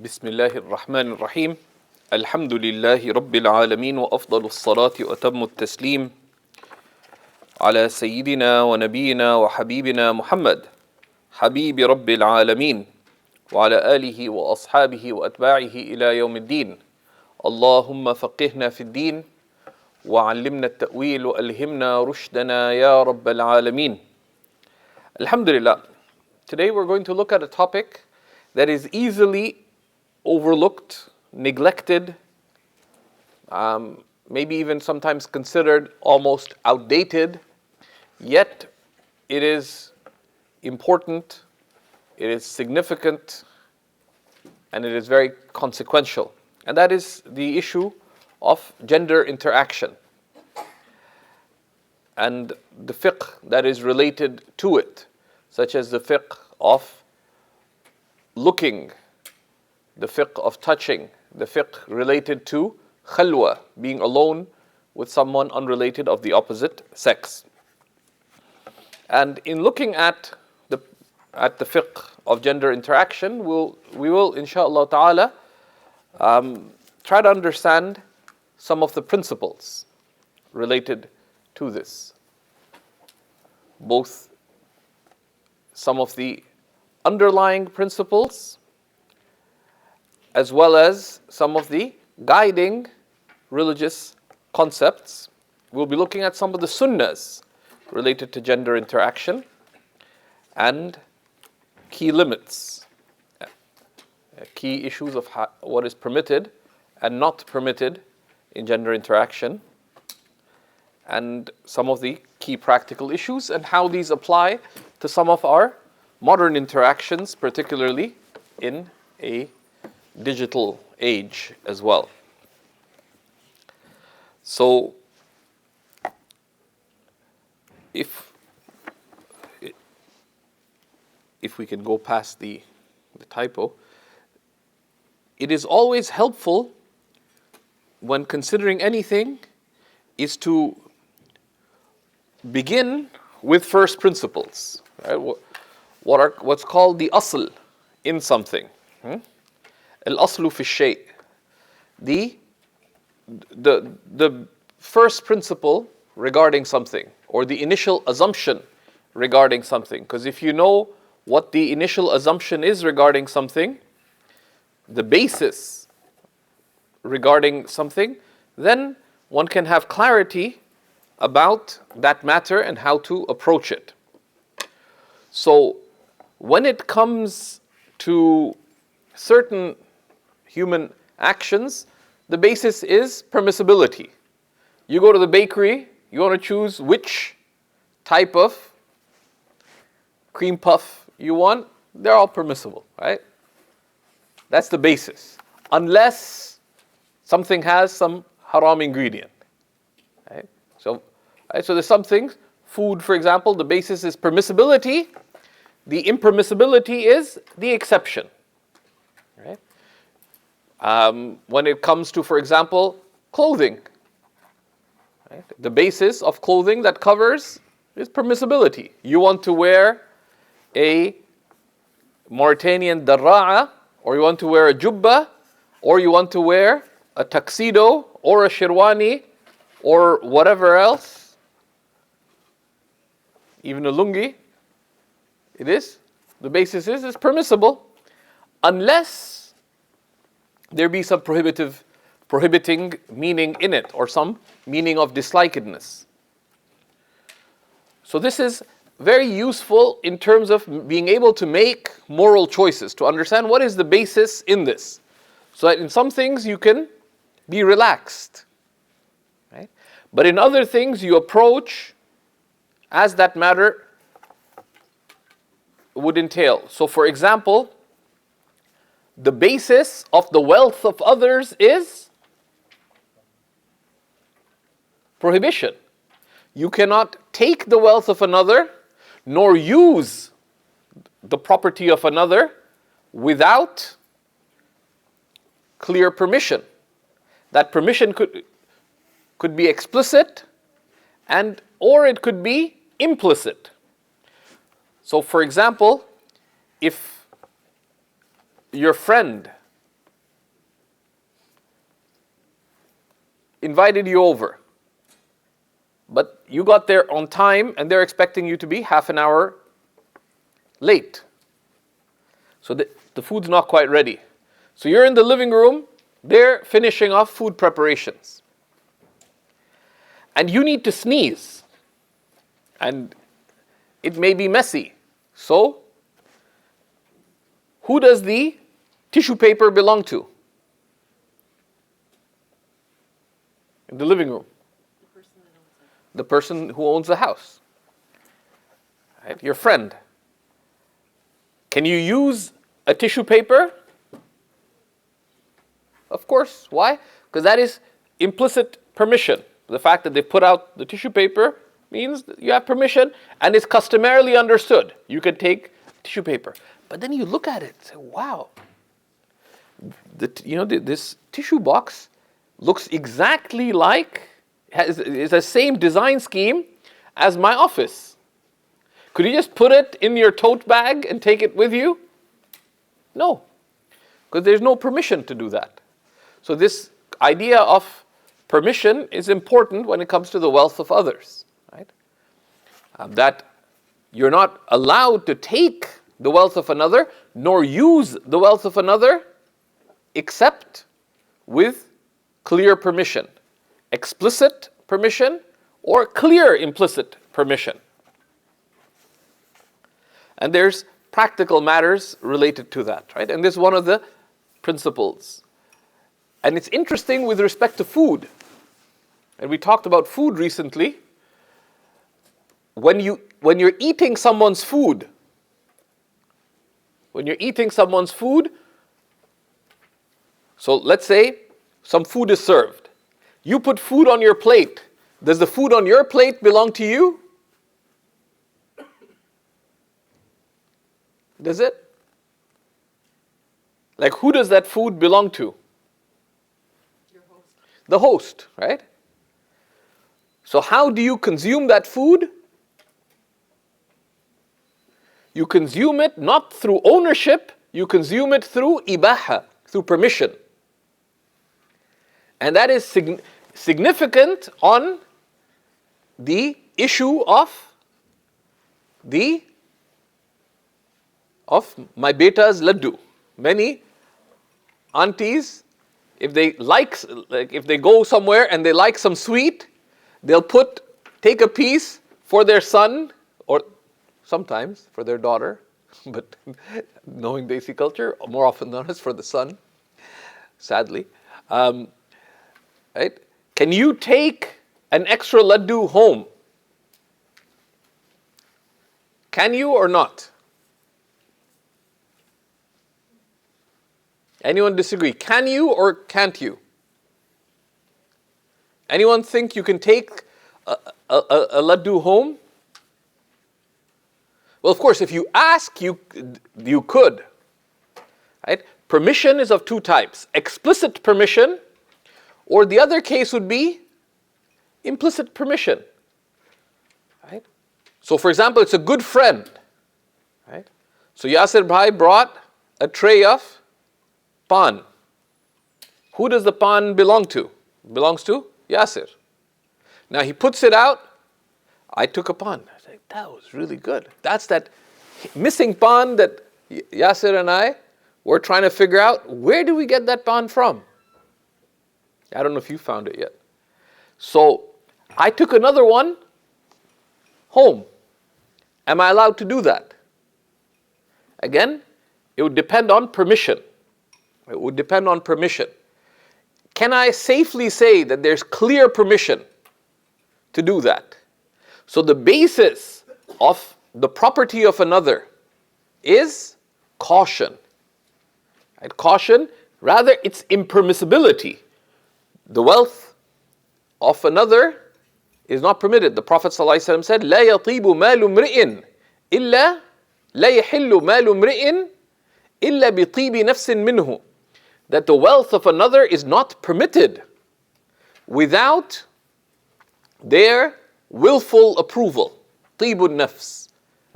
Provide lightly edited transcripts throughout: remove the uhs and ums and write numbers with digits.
بسم الله الرحمن الرحيم الحمد لله رب العالمين وأفضل الصلاة وأتم التسليم على سيدنا ونبينا وحبيبنا محمد حبيب رب العالمين وعلى آله وأصحابه وأتباعه إلى يوم الدين اللهم فقهنا في الدين وعلمنا التأويل وألهمنا رشدنا يا رب العالمين. Alhamdulillah. Today we're going to look at a topic that is easily overlooked, neglected, maybe even sometimes considered almost outdated, yet it is important, it is significant, and it is very consequential. And that is the issue of gender interaction and the fiqh that is related to it, such as the fiqh of looking, the fiqh of touching, the fiqh related to khalwa, being alone with someone unrelated of the opposite sex. And in looking at the fiqh of gender interaction, we will inshallah ta'ala try to understand some of the principles related to this, both some of the underlying principles as well as some of the guiding religious concepts. We'll be looking at some of the sunnahs related to gender interaction and key limits, key issues of what is permitted and not permitted in gender interaction, and some of the key practical issues and how these apply to some of our modern interactions, particularly in a digital age as well. So, if we can go past the typo, it is always helpful when considering anything is to begin with first principles, right? What's called the asl in something. Al-aslu fi shay'. The first principle regarding something, or the initial assumption regarding something. Because if you know what the initial assumption is regarding something, the basis regarding something, then one can have clarity about that matter and how to approach it. So, when it comes to certain human actions, the basis is permissibility. You go to the bakery, you want to choose which type of cream puff you want, they're all permissible, right? That's the basis. Unless something has some haram ingredient, right? So there's some things, food for example, the basis is permissibility, the impermissibility is the exception, right? When it comes to, for example, clothing, right? The basis of clothing that covers is permissibility. You want to wear a Mauritanian darra'a, or you want to wear a jubba, or you want to wear a tuxedo, or a shirwani, or whatever else, even a lungi, the basis is permissible, unless there be some prohibiting meaning in it, or some meaning of dislikedness. So this is very useful in terms of being able to make moral choices, to understand what is the basis in this, so that in some things you can be relaxed, right? But in other things you approach as that matter would entail. So for example, the basis of the wealth of others is prohibition. You cannot take the wealth of another, nor use the property of another without clear permission. That permission could be explicit or it could be implicit. So for example, if your friend invited you over. But you got there on time and they're expecting you to be half an hour late. So the food's not quite ready. So you're in the living room, they're finishing off food preparations. And you need to sneeze. And it may be messy. So, who does the tissue paper belong to? In the living room. The person who owns the house. Right? Your friend. Can you use a tissue paper? Of course. Why? Because that is implicit permission. The fact that they put out the tissue paper means that you have permission and it's customarily understood. You can take tissue paper. But then you look at it and say, wow, this tissue box looks exactly like, is the same design scheme as my office. Could you just put it in your tote bag and take it with you? No, because there's no permission to do that. So this idea of permission is important when it comes to the wealth of others, right? That you're not allowed to take the wealth of another, nor use the wealth of another, except with clear permission, explicit permission, or clear implicit permission. And there's practical matters related to that, right? And this is one of the principles. And it's interesting with respect to food. And we talked about food recently. When you're eating someone's food, so let's say some food is served. You put food on your plate. Does the food on your plate belong to you? Does it? Like, who does that food belong to? Your host. The host, right? So how do you consume that food? You consume it not through ownership, you consume it through ibaha, through permission. And that is significant on the issue of my beta's laddu. Many aunties, if they go somewhere and they like some sweet, they'll take a piece for their son, or sometimes for their daughter, but knowing Desi culture, more often than not, it's for the son, sadly. Right? Can you take an extra laddu home? Can you or not? Anyone disagree? Can you or can't you? Anyone think you can take a laddu home? Well, of course, if you ask, you could. Right? Permission is of two types. Explicit permission, or the other case would be implicit permission. Right? So, for example, it's a good friend. Right? So Yasir Bhai brought a tray of pan. Who does the pan belong to? It belongs to Yasir. Now he puts it out. I took a pan. I was like, that was really good. That's that missing pan that Yasir and I were trying to figure out. Where do we get that pan from? I don't know if you found it yet. So I took another one home. Am I allowed to do that? Again, it would depend on permission. It would depend on permission. Can I safely say that there's clear permission to do that? So the basis of the property of another is caution. Right? Caution, rather its impermissibility. The wealth of another is not permitted. The Prophet ﷺ said, لا يطيب مال امرئ إلا لا يحل مال امرئ إلا بطيب نفس منه. That the wealth of another is not permitted without their willful approval. Tibun nafs.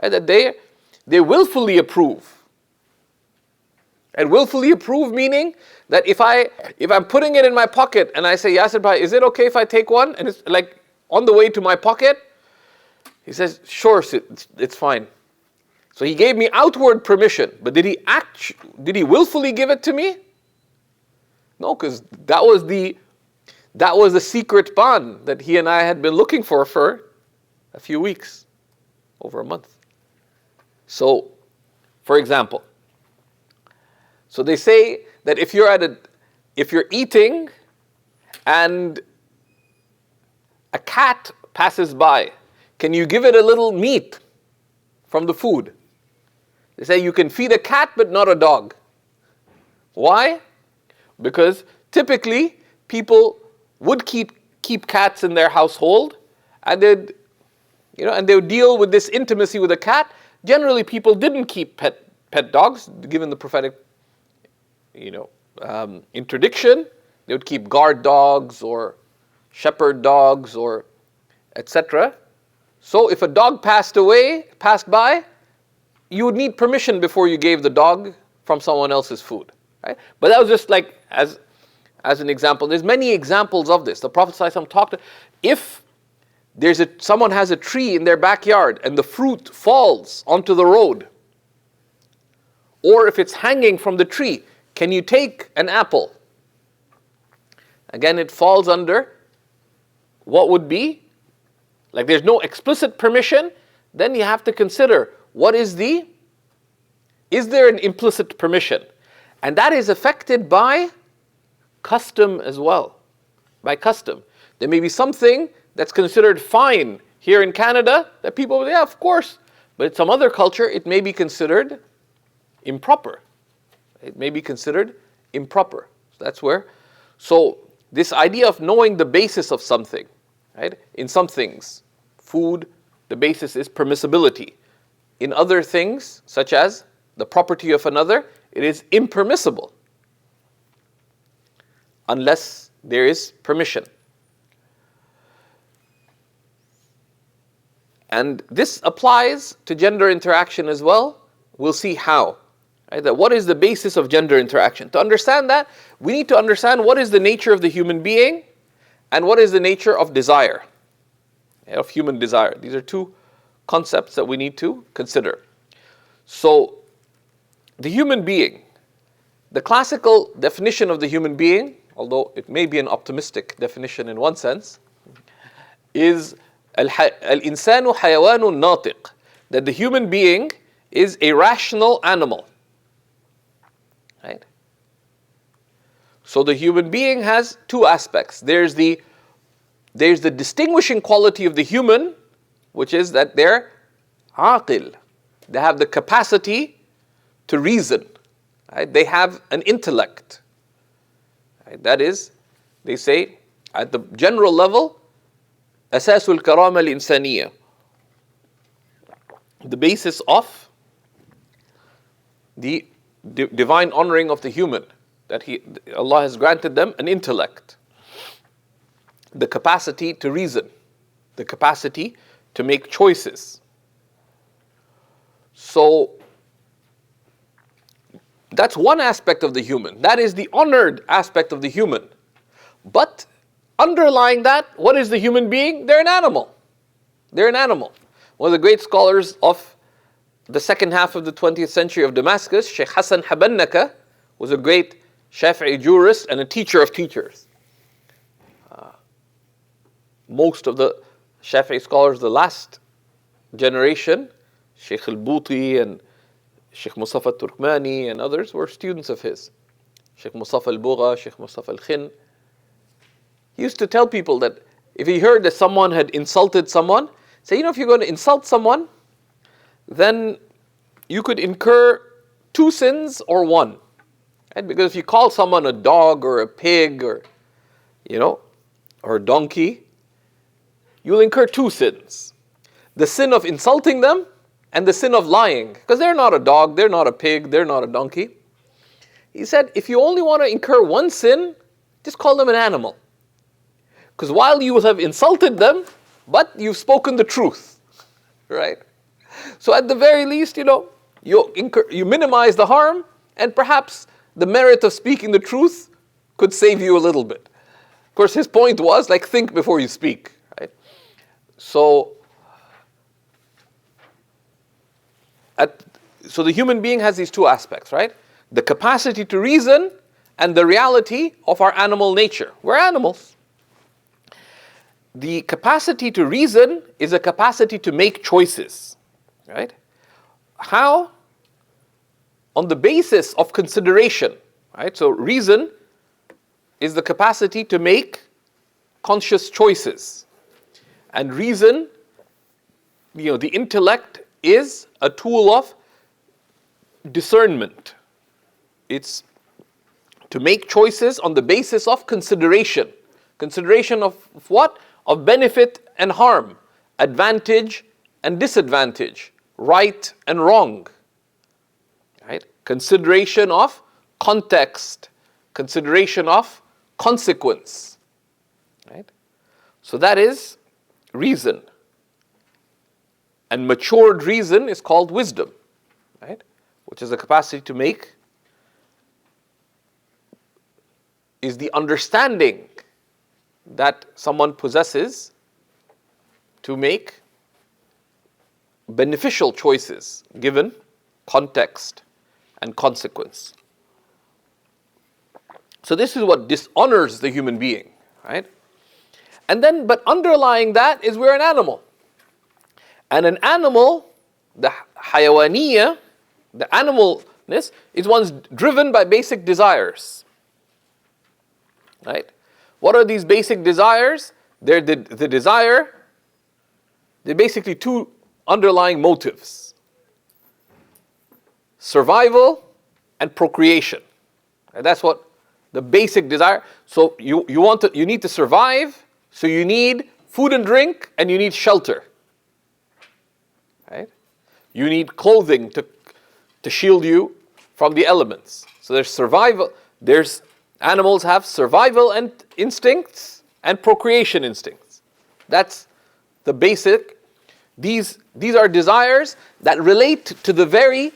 That they willfully approve. And willfully approve meaning that if I'm putting it in my pocket and I say, Yasir bhai, is it okay if I take one? And it's like on the way to my pocket, he says, sure, it's fine. So he gave me outward permission, but did he willfully give it to me? No, because that was the secret bond that he and I had been looking for a few weeks, over a month. So, for example, so they say that if you're eating and a cat passes by, can you give it a little meat from the food? They say you can feed a cat but not a dog. Why? Because typically people would keep cats in their household, and they would deal with this intimacy with a cat. Generally, people didn't keep pet dogs, given the prophetic interdiction. They would keep guard dogs or shepherd dogs or etc. So if a dog passed by, you would need permission before you gave the dog from someone else's food. Right? But that was just like as an example. There's many examples of this. The Prophet ﷺ talked, if someone has a tree in their backyard and the fruit falls onto the road, or if it's hanging from the tree, can you take an apple? Again, it falls under what would be, like there's no explicit permission, then you have to consider is there an implicit permission? And that is affected by custom as well. By custom. There may be something that's considered fine here in Canada that people will, yeah, of course. But in some other culture, it may be considered improper. It may be considered improper. That's where. So this idea of knowing the basis of something, right? In some things, food, the basis is permissibility. In other things, such as the property of another, it is impermissible unless there is permission. And this applies to gender interaction as well. We'll see how. Right? That what is the basis of gender interaction? To understand that, we need to understand what is the nature of the human being and what is the nature of desire, of human desire. These are two concepts that we need to consider. So, the human being, the classical definition of the human being, although it may be an optimistic definition in one sense, is al-insanu hayawanun natiq, that the human being is a rational animal. Right? So the human being has two aspects. There's the distinguishing quality of the human, which is that they're aqil. They have the capacity to reason. Right? They have an intellect. Right? That is, they say, at the general level, asasul karama al-insaniya, the basis of the divine honoring of the human, that Allah has granted them an intellect, the capacity to reason, the capacity to make choices. So that's one aspect of the human. That is the honored aspect of the human. But underlying that, what is the human being? They're an animal. They're an animal. One of the great scholars of the second half of the 20th century of Damascus, Shaykh Hassan Habannaka, was a great Shafi'i jurist and a teacher of teachers. Most of the Shafi'i scholars, the last generation, Shaykh al-Buti and Shaykh Mustafa al-Turkmani and others were students of his. Shaykh Mustafa al-Bugha, Shaykh Mustafa al-Khin. He used to tell people that if he heard that someone had insulted someone, say, if you're going to insult someone, then you could incur two sins or one. Right? Because if you call someone a dog or a pig or a donkey, you'll incur two sins. The sin of insulting them and the sin of lying. Because they're not a dog, they're not a pig, they're not a donkey. He said, if you only want to incur one sin, just call them an animal. Because while you will have insulted them, but you've spoken the truth. Right? So at the very least, you minimize the harm and perhaps the merit of speaking the truth could save you a little bit. Of course, his point was, like, think before you speak, right? So the human being has these two aspects, right? The capacity to reason and the reality of our animal nature. We're animals. The capacity to reason is a capacity to make choices, right? How? On the basis of consideration, right? So reason is the capacity to make conscious choices. And reason, the intellect is a tool of discernment. It's to make choices on the basis of consideration. Consideration of what? Of benefit and harm, advantage and disadvantage, right and wrong. Right? Consideration of context, consideration of consequence. Right? So that is reason. And matured reason is called wisdom, right? Which is the capacity to make, is the understanding that someone possesses to make beneficial choices given context and consequence. So this is what dishonors the human being, right? And then, but underlying that is we're an animal. And an animal, the hayawaniya, the animalness, is one's driven by basic desires. Right? What are these basic desires? They're the desire, they're basically two underlying motives. Survival and procreation. And that's what the basic desire. So you need to survive, so you need food and drink, and you need shelter. Right? You need clothing to shield you from the elements. So there's survival, animals have survival and instincts and procreation instincts. That's the basic. These are desires that relate to the very,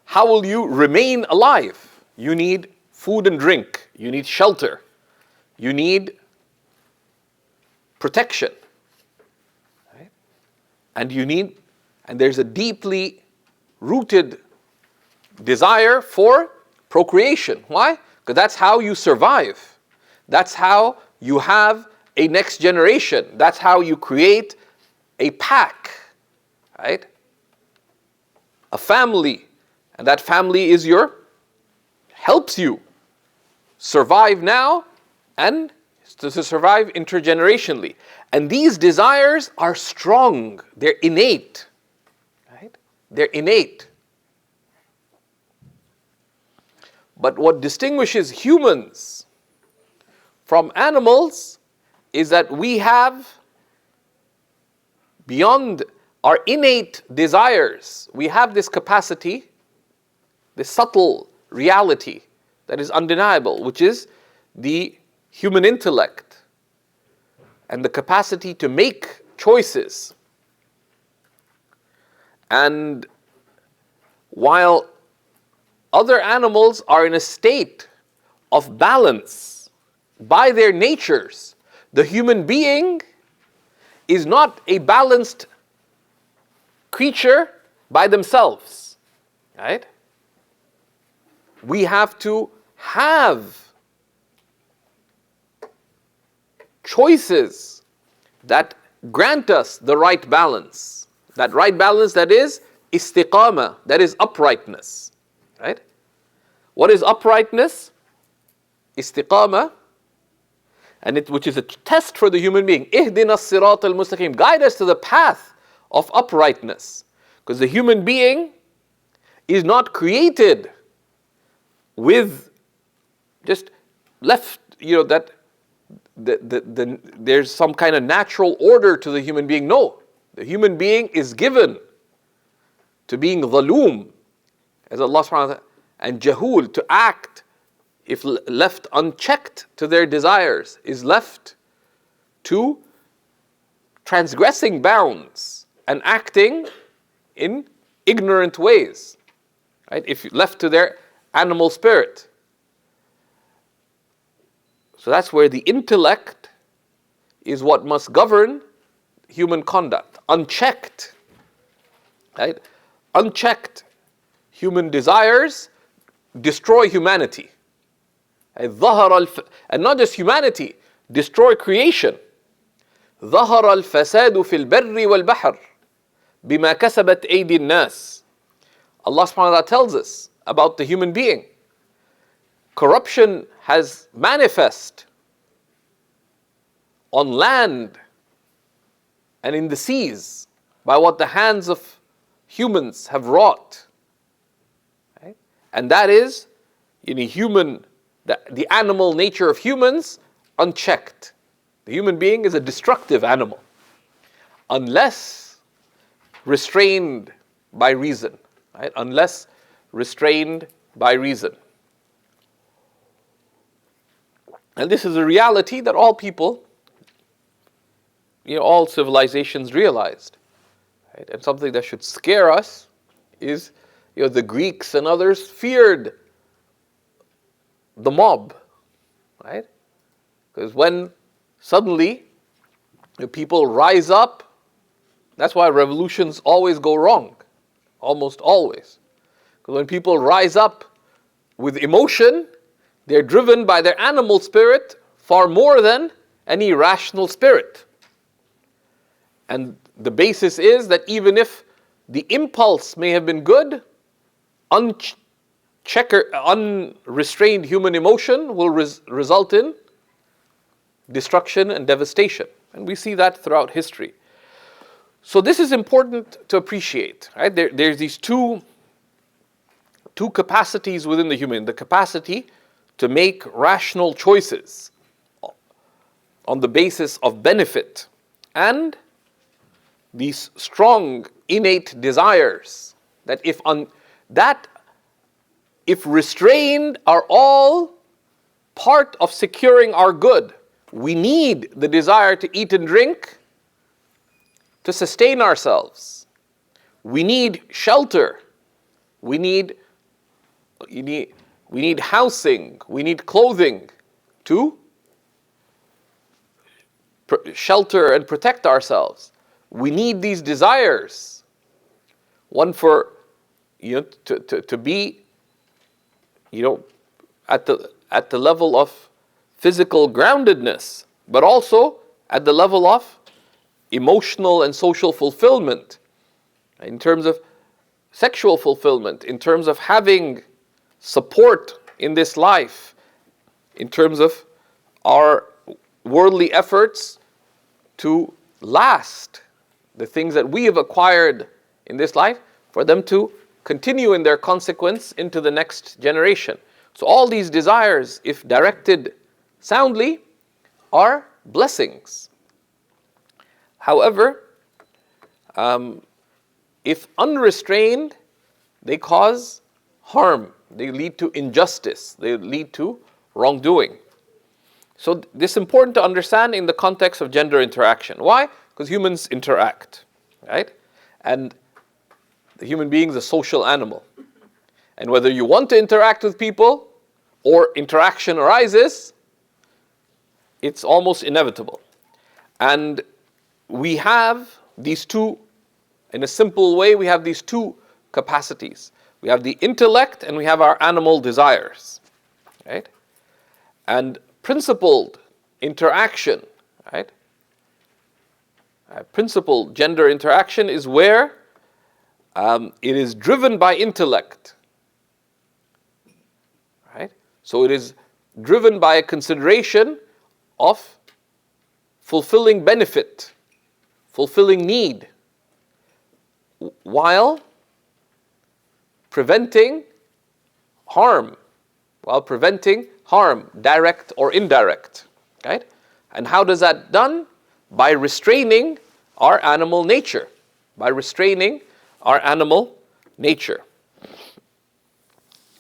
how will you remain alive? You need food and drink. You need shelter. You need protection. Right? And there's a deeply rooted desire for procreation. Why? Because that's how you survive. That's how you have a next generation. That's how you create a pack, right? A family. And that family helps you survive now and to survive intergenerationally. And these desires are strong. They're innate. Right? They're innate. But what distinguishes humans from animals is that we have, beyond our innate desires, we have this capacity, this subtle reality that is undeniable, which is the human intellect and the capacity to make choices. And while other animals are in a state of balance by their natures, the human being is not a balanced creature by themselves, right? We have to have choices that grant us the right balance. That right balance that is istiqamah, that is uprightness. Right? What is uprightness? Istiqamah, which is a test for the human being. Ihdina as-sirat al-mustaqim. Guide us to the path of uprightness. Because the human being is not created with just left, that there's some kind of natural order to the human being. No. The human being is given to being dhaloom, as Allah subhanahu wa ta'ala, and jahul, to act, if left unchecked to their desires, is left to transgressing bounds and acting in ignorant ways, right? If left to their animal spirit. So that's where the intellect is what must govern human conduct. Unchecked, right? Unchecked human desires destroy humanity. And not just humanity, destroy creation. ظهر الفساد في البر والبحر بما كسبت أيدي الناس. Allah subhanahu wa ta'ala tells us about the human being. Corruption has manifest on land and in the seas by what the hands of humans have wrought. Right? And that is the animal nature of humans unchecked. The human being is a destructive animal unless restrained by reason. Right? Unless restrained by reason. And this is a reality that all people, all civilizations realized. Right? And something that should scare us is, the Greeks and others feared the mob, right? Because when suddenly people rise up, that's why revolutions always go wrong, almost always. Because when people rise up with emotion, they're driven by their animal spirit far more than any rational spirit. And the basis is that even if the impulse may have been good, unrestrained human emotion will result in destruction and devastation. And we see that throughout history. So this is important to appreciate. Right? There's these two capacities within the human. The capacity to make rational choices on the basis of benefit, and these strong innate desires that if restrained are all part of securing our good. We need the desire to eat and drink to sustain ourselves. We need shelter. We need housing. We need clothing to shelter and protect ourselves. We need these desires. One for to be at the level of physical groundedness, but also at the level of emotional and social fulfillment, in terms of sexual fulfillment, in terms of having support in this life, in terms of our worldly efforts to last, the things that we have acquired in this life, for them to continue in their consequence into the next generation. So all these desires, if directed soundly, are blessings. However, if unrestrained, they cause harm. They lead to injustice. They lead to wrongdoing. So this is important to understand in the context of gender interaction. Why? Because humans interact, right? And the human being is a social animal. And whether you want to interact with people or interaction arises, it's almost inevitable. And we have these two, in a simple way, we have these two capacities. We have the intellect and we have our animal desires, right? And principled interaction, right? Principled gender interaction is where it is driven by intellect, right? So it is driven by a consideration of fulfilling benefit, fulfilling need, while preventing harm, direct or indirect, right? And how does that done? By restraining our animal nature,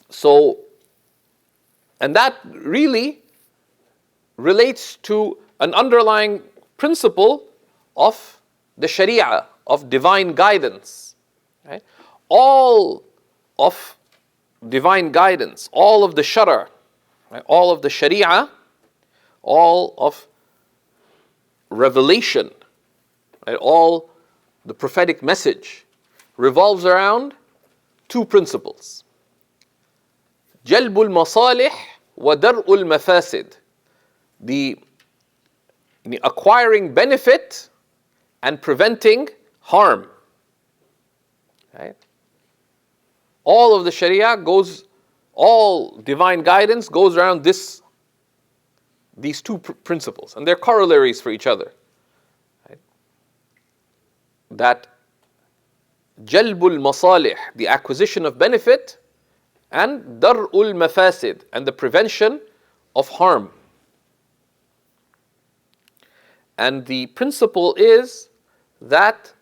So, and that really relates to an underlying principle of the shariah, of divine guidance, right? all of divine guidance, all of the shara, right, all of the shariah, all of revelation, right, all the prophetic message revolves around two principles. جلب المصالح ودرء المفاسد. The acquiring benefit and preventing harm. Right? All of the Sharia all divine guidance goes around these two principles, and they're corollaries for each other. Right? That jalbul masalih, the acquisition of benefit, and dar'ul mafasid, and the prevention of harm. And the principle is that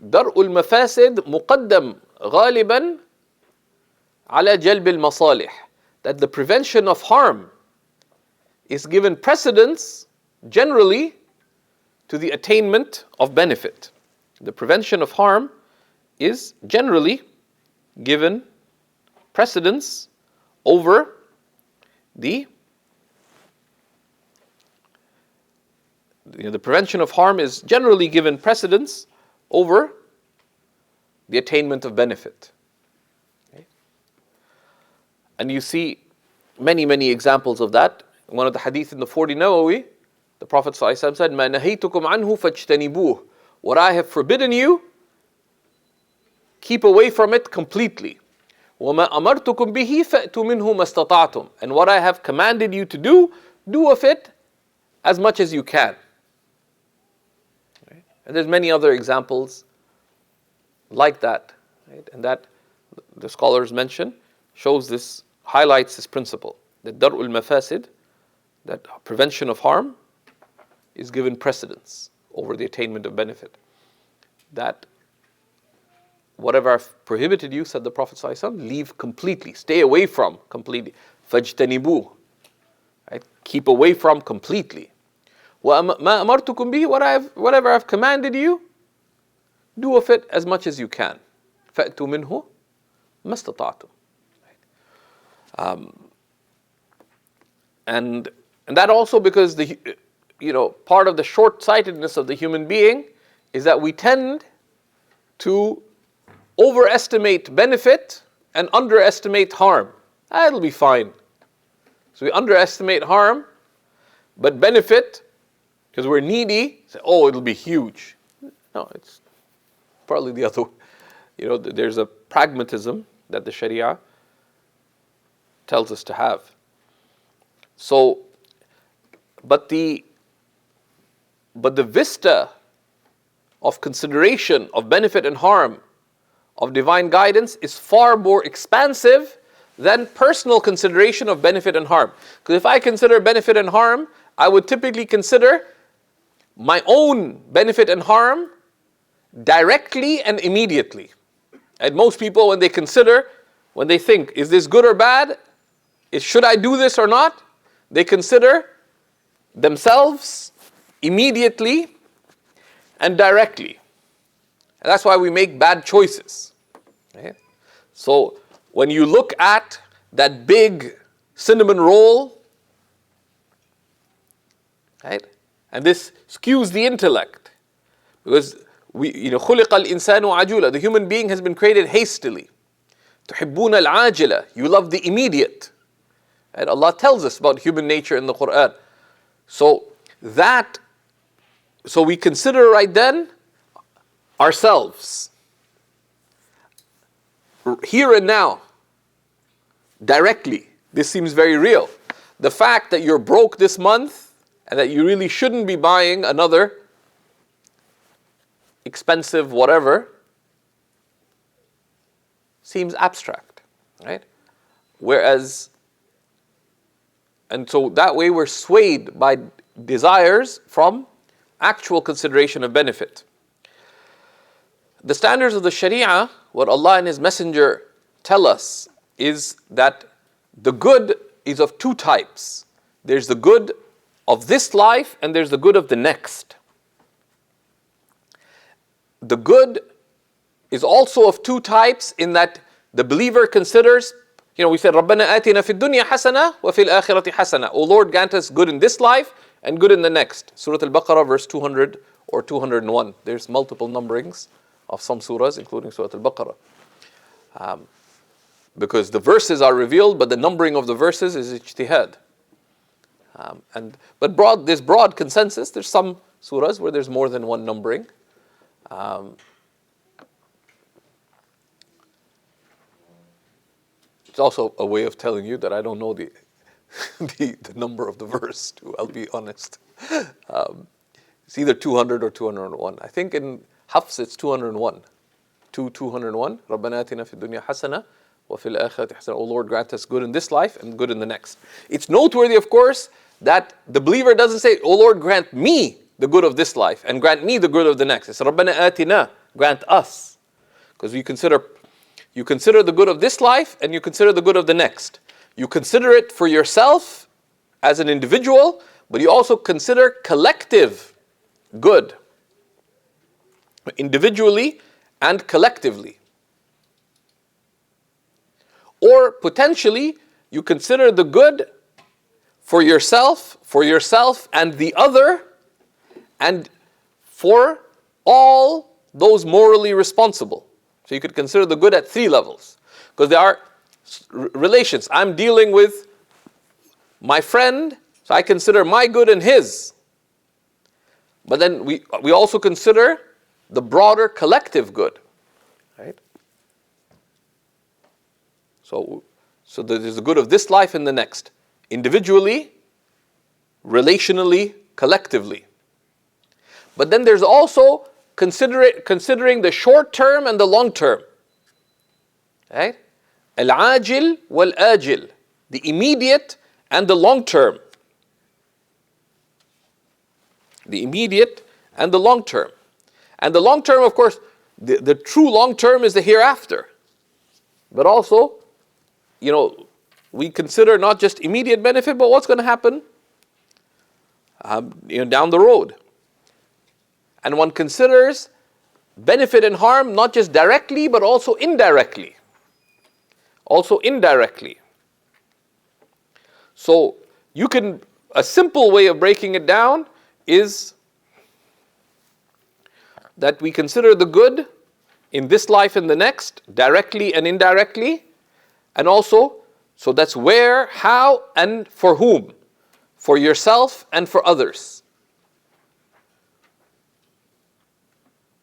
dar'ul mafasid muqaddam ghaliban ala jalb al-masalih, that the prevention of harm is given precedence generally to the attainment of benefit. The prevention of harm is generally given precedence over the prevention of harm is generally given precedence over the attainment of benefit. Okay? And you see many, many examples of that. In one of the hadith in the 40 Nawawi, the Prophet ﷺ said, مَا نَهَيْتُكُمْ عَنْهُ فَاجْتَنِبُوهُ. What I have forbidden you, keep away from it completely. وَمَا أَمَرْتُكُمْ بِهِ فَأْتُوا مِنْهُ مَا اسْتَطَعْتُمْ. And what I have commanded you to do of it as much as you can. Right? And there's many other examples like that. Right? And that, the scholars mention, highlights this principle. That dar'ul mafasid, that prevention of harm, is given precedence over the attainment of benefit. That whatever I've prohibited you, said the Prophet ﷺ, leave completely, stay away from completely. Fajtanibu, right? Keep away from completely. وَمَا أَمَرْتُكُمْ بِهِ, whatever I've commanded you, do of it as much as you can. فَأْتُوا مِنْهُ مَا اسْتَطَعْتُمْ. And that also because part of the short-sightedness of the human being is that we tend to overestimate benefit and underestimate harm. It'll be fine. So we underestimate harm, but benefit, because we're needy, say, it'll be huge. No, it's probably the other. There's a pragmatism that the Sharia tells us to have. So, but the vista of consideration of benefit and harm of divine guidance is far more expansive than personal consideration of benefit and harm. Because if I consider benefit and harm, I would typically consider my own benefit and harm directly and immediately. And most people, when they think, is this good or bad? Should I do this or not? They consider themselves immediately and directly. And that's why we make bad choices. Okay? So when you look at that big cinnamon roll, right? And this skews the intellect, because خُلِقَ الْإِنسَانُ عَجُولًا, the human being has been created hastily. تُحِبُّونَ الْعَاجِلَةِ, you love the immediate. And Allah tells us about human nature in the Quran. So we consider right then ourselves, here and now, directly. This seems very real. The fact that you're broke this month and that you really shouldn't be buying another expensive whatever seems abstract, right? And so that way we're swayed by desires from actual consideration of benefit. The standards of the Sharia, what Allah and His Messenger tell us, is that the good is of two types. There's the good of this life and there's the good of the next. the good is also of two types, in that the believer considers, we said, رَبَّنَا آتِنَا فِي الدُّنْيَا حَسَنَةً وَفِي الْآخِرَةِ حَسَنَةً. O Lord, grant us good in this life and good in the next. Surah Al-Baqarah, verse 200 or 201. There's multiple numberings of some surahs, including Surah Al-Baqarah. Because the verses are revealed, but the numbering of the verses is ijtihad. But there's broad consensus. There's some surahs where there's more than one numbering. It's also a way of telling you that I don't know the number of the verse too, I'll be honest. It's either 200 or 201. I think in Hafs it's 201. 201. رَبَّنَا آتِنَا فِي الدُّنْيَا حَسَنَةً وَفِي الْآخِرَةِ حَسَنَةً. O Lord, grant us good in this life and good in the next. It's noteworthy, of course, that the believer doesn't say, O Lord, grant me the good of this life and grant me the good of the next. It's رَبَّنَا آتِنَا, grant us. Because you consider the good of this life and you consider the good of the next. You consider it for yourself as an individual, but you also consider collective good, individually and collectively. Or potentially, you consider the good for yourself and the other, and for all those morally responsible. So you could consider the good at three levels. Because there are relations. I'm dealing with my friend, so I consider my good and his. But then we also consider the broader collective good. Right? So there's the good of this life and the next. Individually, relationally, collectively. But then there's also considering the short term and the long term. Right? Al-ajil wal-ajil. The immediate and the long term. The immediate and the long term. And the long term, of course, the true long term is the hereafter. But also, we consider not just immediate benefit, but what's going to happen down the road. And one considers benefit and harm not just directly, but also indirectly. So a simple way of breaking it down is that we consider the good in this life and the next, directly and indirectly, and also, so that's where, how, and for whom. For yourself and for others.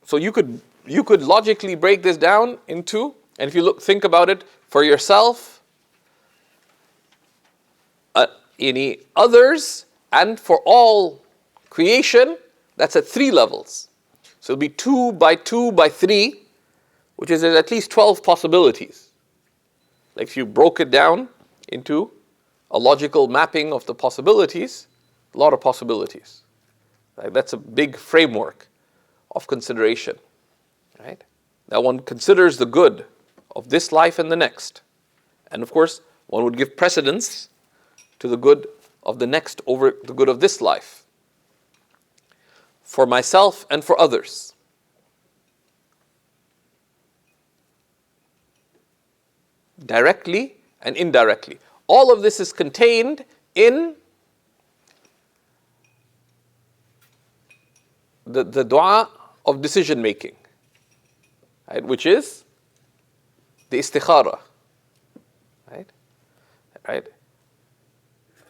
So you could logically break this down into, and if you think about it, for yourself, any others, and for all creation, that's at three levels. So it'll be 2 by 2 by 3, which is at least 12 possibilities. Like if you broke it down into a logical mapping of the possibilities, a lot of possibilities. Right? That's a big framework of consideration. Right? That one considers the good of this life and the next. And of course, one would give precedence to the good of the next over the good of this life. For myself and for others. Directly and indirectly. All of this is contained in the dua of decision making, right? Which is the istikhara. Right?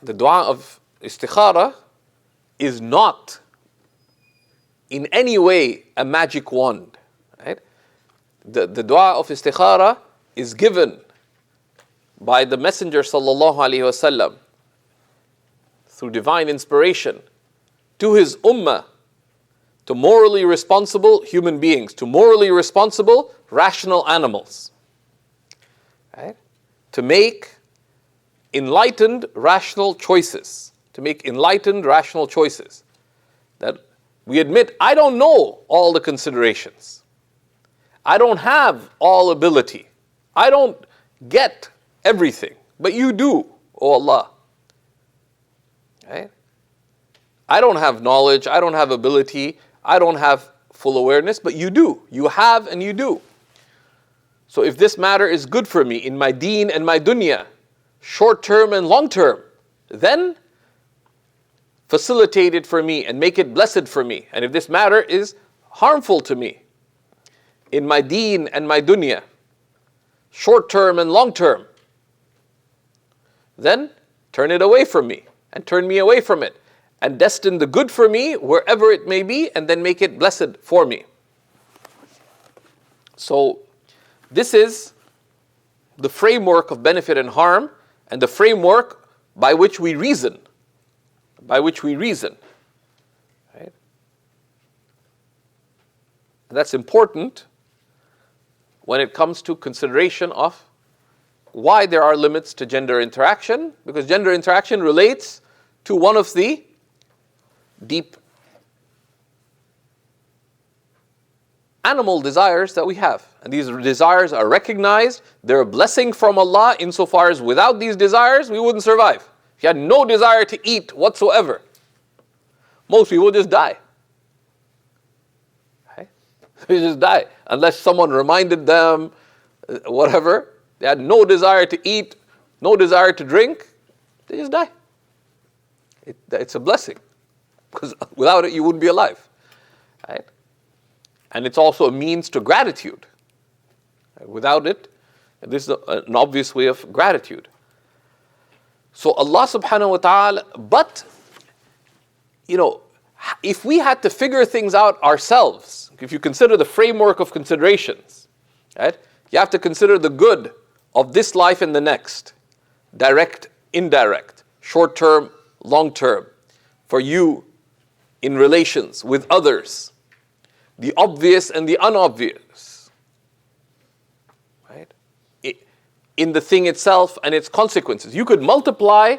The dua of istikhara is not in any way a magic wand. Right? The dua of istikhara is given by the Messenger sallallahu alaihi wasallam through divine inspiration to his ummah, to morally responsible human beings, to morally responsible rational animals. Right? To make enlightened rational choices. That we admit, I don't know all the considerations. I don't have all ability. I don't get everything. But you do, O Allah. Right? I don't have knowledge. I don't have ability. I don't have full awareness, but you do. You have and you do. So if this matter is good for me in my deen and my dunya, short term and long term, then facilitate it for me and make it blessed for me. And if this matter is harmful to me in my deen and my dunya, short term and long term, then turn it away from me and turn me away from it and destine the good for me wherever it may be and then make it blessed for me. So this is the framework of benefit and harm and the framework by which we reason. By which we reason. Right? And that's important when it comes to consideration of why there are limits to gender interaction, because gender interaction relates to one of the deep animal desires that we have. And these desires are recognized, they're a blessing from Allah insofar as without these desires we wouldn't survive. If you had no desire to eat whatsoever, most people would just die. Right? They just die. Unless someone reminded them, whatever. They had no desire to eat, no desire to drink, they just die. It's a blessing. Because without it you wouldn't be alive. Right? And it's also a means to gratitude. Without it, this is an obvious way of gratitude. So Allah subhanahu wa ta'ala, but, if we had to figure things out ourselves, if you consider the framework of considerations, right, you have to consider the good of this life and the next, direct, indirect, short term, long term, for you in relations with others, the obvious and the unobvious, right? In the thing itself and its consequences. You could multiply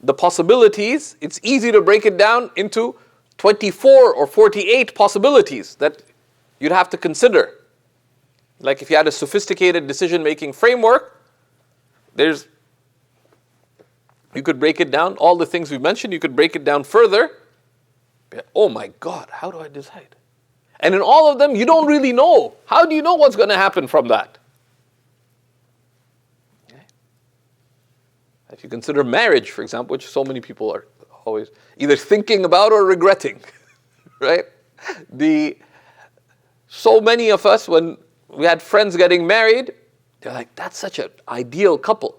the possibilities. It's easy to break it down into 24 or 48 possibilities that you'd have to consider. Like if you had a sophisticated decision-making framework, you could break it down, all the things we mentioned, you could break it down further. Oh my God, how do I decide? And in all of them, you don't really know. How do you know what's going to happen from that? Okay. If you consider marriage, for example, which so many people are always either thinking about or regretting, right? So many of us, when we had friends getting married, they're like, that's such an ideal couple.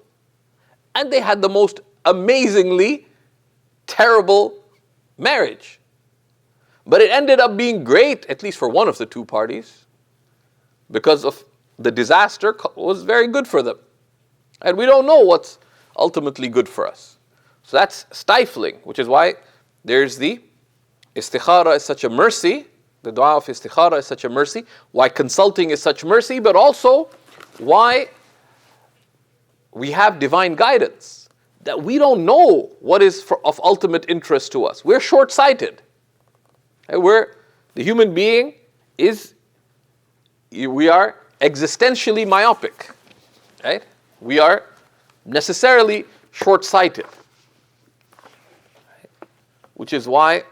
And they had the most amazingly terrible marriage. But it ended up being great, at least for one of the two parties, because of the disaster was very good for them. And we don't know what's ultimately good for us. So that's stifling, which is why there's the istikhara is such a mercy, the dua of istikhara is such a mercy, why consulting is such mercy, but also why we have divine guidance, that we don't know what is of ultimate interest to us. We're short-sighted. The human being we are existentially myopic, right? We are necessarily short-sighted, which is why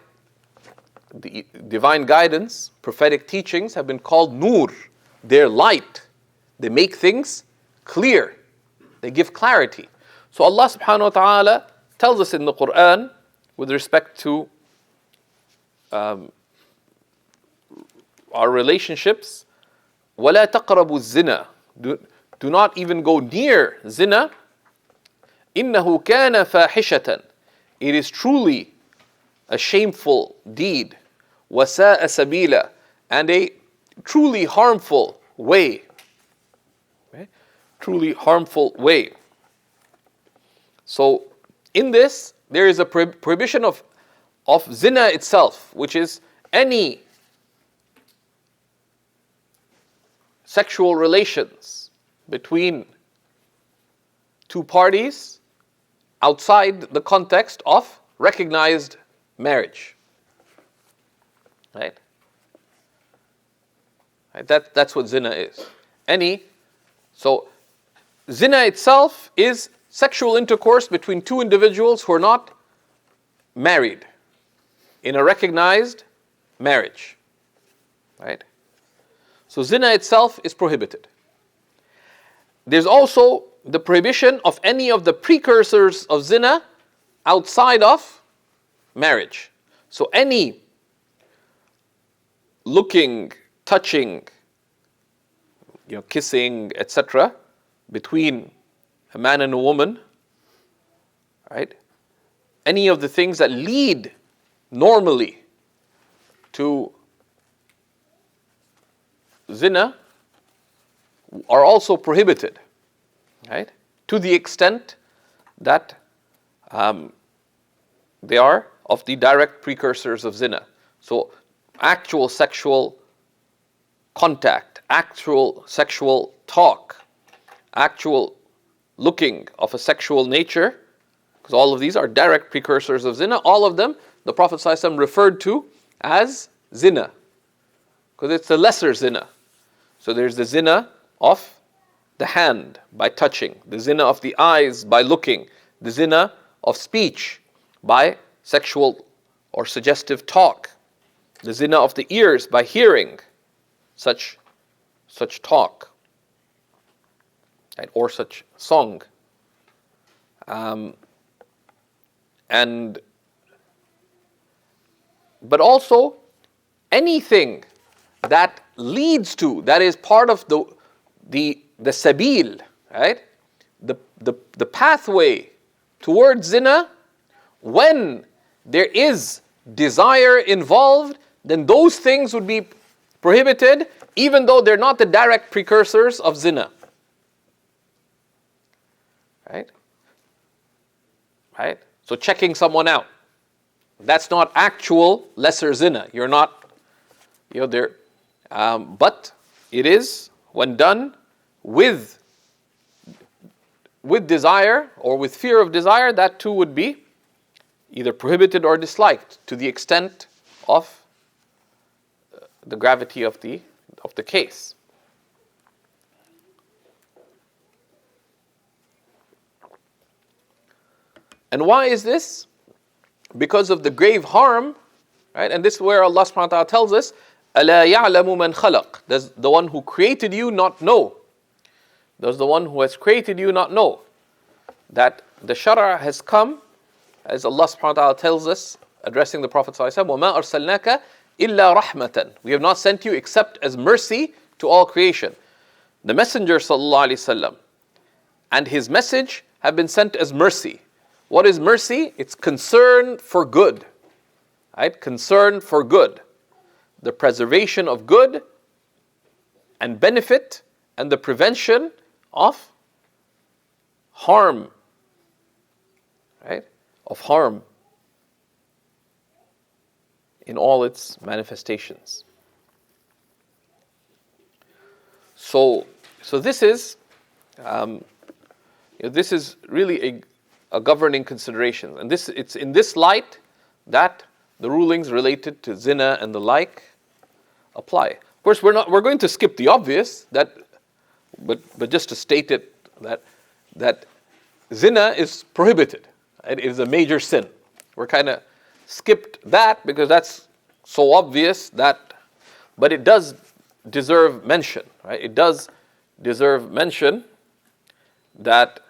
the divine guidance, prophetic teachings have been called nur. They're light. They make things clear. They give clarity. So Allah subhanahu wa ta'ala tells us in the Quran with respect to our relationships, وَلَا تَقْرَبُوا الزِّنَا, do not even go near zina. إِنَّهُ كَانَ فَاحِشَةً, it is truly a shameful deed. وَسَاءَ سَبِيلًا, and a truly harmful way. Okay? Truly harmful way. So in this, there is a prohibition of zina itself, which is any sexual relations between two parties outside the context of recognized marriage. Right? That's what zina is. So zina itself is sexual intercourse between two individuals who are not married in a recognized marriage. Right? So zina itself is prohibited. There's also the prohibition of any of the precursors of zina outside of marriage. So any looking, touching, kissing, etc., between a man and a woman, right? Any of the things that lead normally to zina are also prohibited, right? To the extent that they are of the direct precursors of zina. So actual sexual contact, actual sexual talk, actual looking of a sexual nature, because all of these are direct precursors of zina. All of them, the Prophet ﷺ referred to as zina, because it's the lesser zina. So there's the zina of the hand by touching, the zina of the eyes by looking, the zina of speech by sexual or suggestive talk, the zina of the ears by hearing such talk, right, or such song. But also anything that leads to, that is part of the sabil, right? The pathway towards zina, when there is desire involved, then those things would be prohibited, even though they're not the direct precursors of zina. Right? Right? So checking someone out, that's not actual lesser zina. You're not, there. But it is, when done with desire or with fear of desire, that too would be either prohibited or disliked to the extent of the gravity of the case. And why is this? Because of the grave harm, right? And this is where Allah subhanahu wa ta'ala tells us, أَلَا يَعْلَمُ مَنْ خَلَقَ. Does the one who created you not know? Does the one who has created you not know that the shariah has come, as Allah subhanahu wa ta'ala tells us, addressing the Prophet sallallahu alaihi wasallam, وَمَا أَرْسَلْنَاكَ إِلَّا رَحْمَةً. We have not sent you except as mercy to all creation. The Messenger sallallahu alaihi wasallam and his message have been sent as mercy. What is mercy? It's concern for good. Right? Concern for good. The preservation of good and benefit and the prevention of harm. Right? Of harm in all its manifestations. So this is this is really a governing consideration, and it's in this light that the rulings related to zina and the like apply. Of course, we're going to skip the obvious, but just to state it, that zina is prohibited. It is a major sin. We're kind of skipped that because that's so obvious but it does deserve mention, right? It does deserve mention that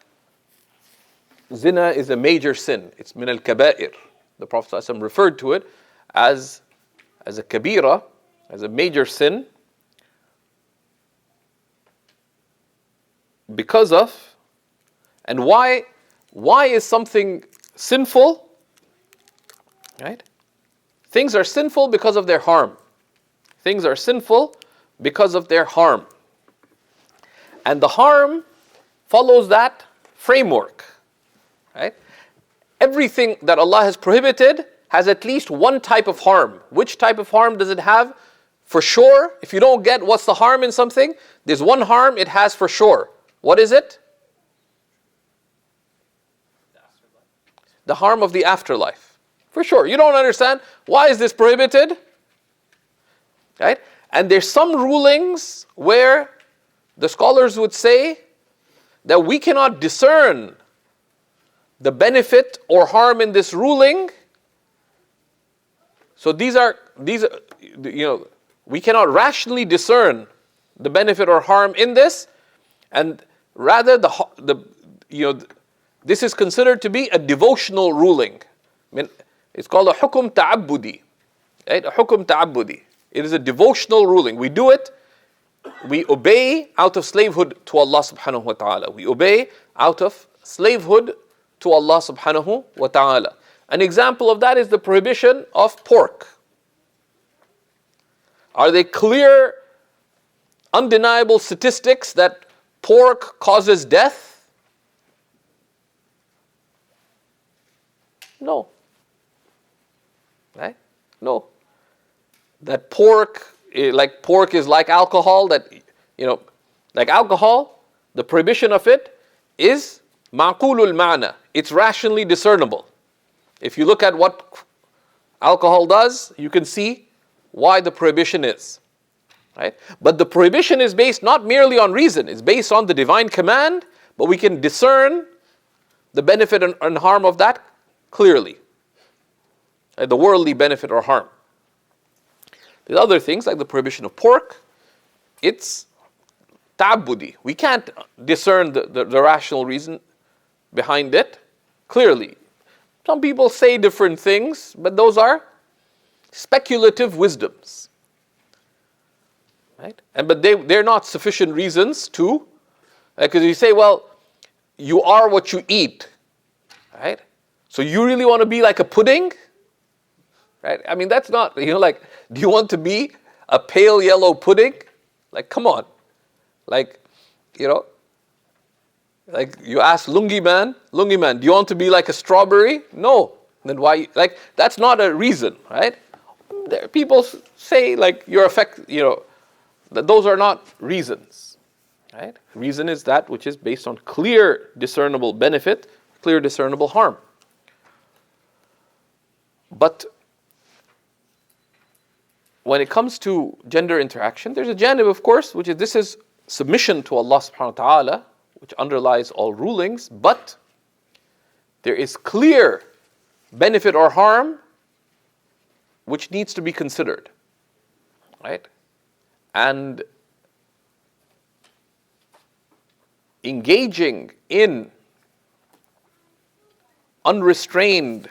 zina is a major sin. It's min al-kaba'ir. The Prophet ﷺ referred to it as a kabira, as a major sin, because of, and why is something sinful? Right? Things are sinful because of their harm. Things are sinful because of their harm. And the harm follows that framework. Right? Everything that Allah has prohibited has at least one type of harm. Which type of harm does it have? For sure, if you don't get what's the harm in something, there's one harm it has for sure. What is it? The harm of the afterlife. For sure. You don't understand, why is this prohibited? Right? And there's some rulings where the scholars would say that we cannot discern the benefit or harm in this ruling. So these are we cannot rationally discern the benefit or harm in this, and rather this is considered to be a devotional ruling. I mean, it's called a hukum ta'abbudi, right? A hukum ta'abbudi. It is a devotional ruling. We do it, we obey out of slavehood to Allah subhanahu wa ta'ala. We obey out of slavehood to Allah subhanahu wa ta'ala. An example of that is the prohibition of pork. Are they clear, undeniable statistics that pork causes death? No. Right? No. That pork is like alcohol, like alcohol, the prohibition of it is ma'qulul ma'na. It's rationally discernible. If you look at what alcohol does, you can see why the prohibition is. Right? But the prohibition is based not merely on reason, it's based on the divine command, but we can discern the benefit and harm of that clearly. The worldly benefit or harm. There's other things like the prohibition of pork. It's ta'abbudi. We can't discern the rational reason behind it clearly. Some people say different things, but those are speculative wisdoms. Right? But they're not sufficient reasons to, because you say, well, you are what you eat. Right? So you really want to be like a pudding? Right? I mean, that's not, do you want to be a pale yellow pudding? Like, come on. Like you ask Lungi man, do you want to be like a strawberry? No. Then why, that's not a reason, right? People say, you're that those are not reasons, right? Reason is that which is based on clear discernible benefit, clear discernible harm. But when it comes to gender interaction, there's a janib, of course, which is this is submission to Allah subhanahu wa ta'ala, which underlies all rulings, but there is clear benefit or harm which needs to be considered. Right? And engaging in unrestrained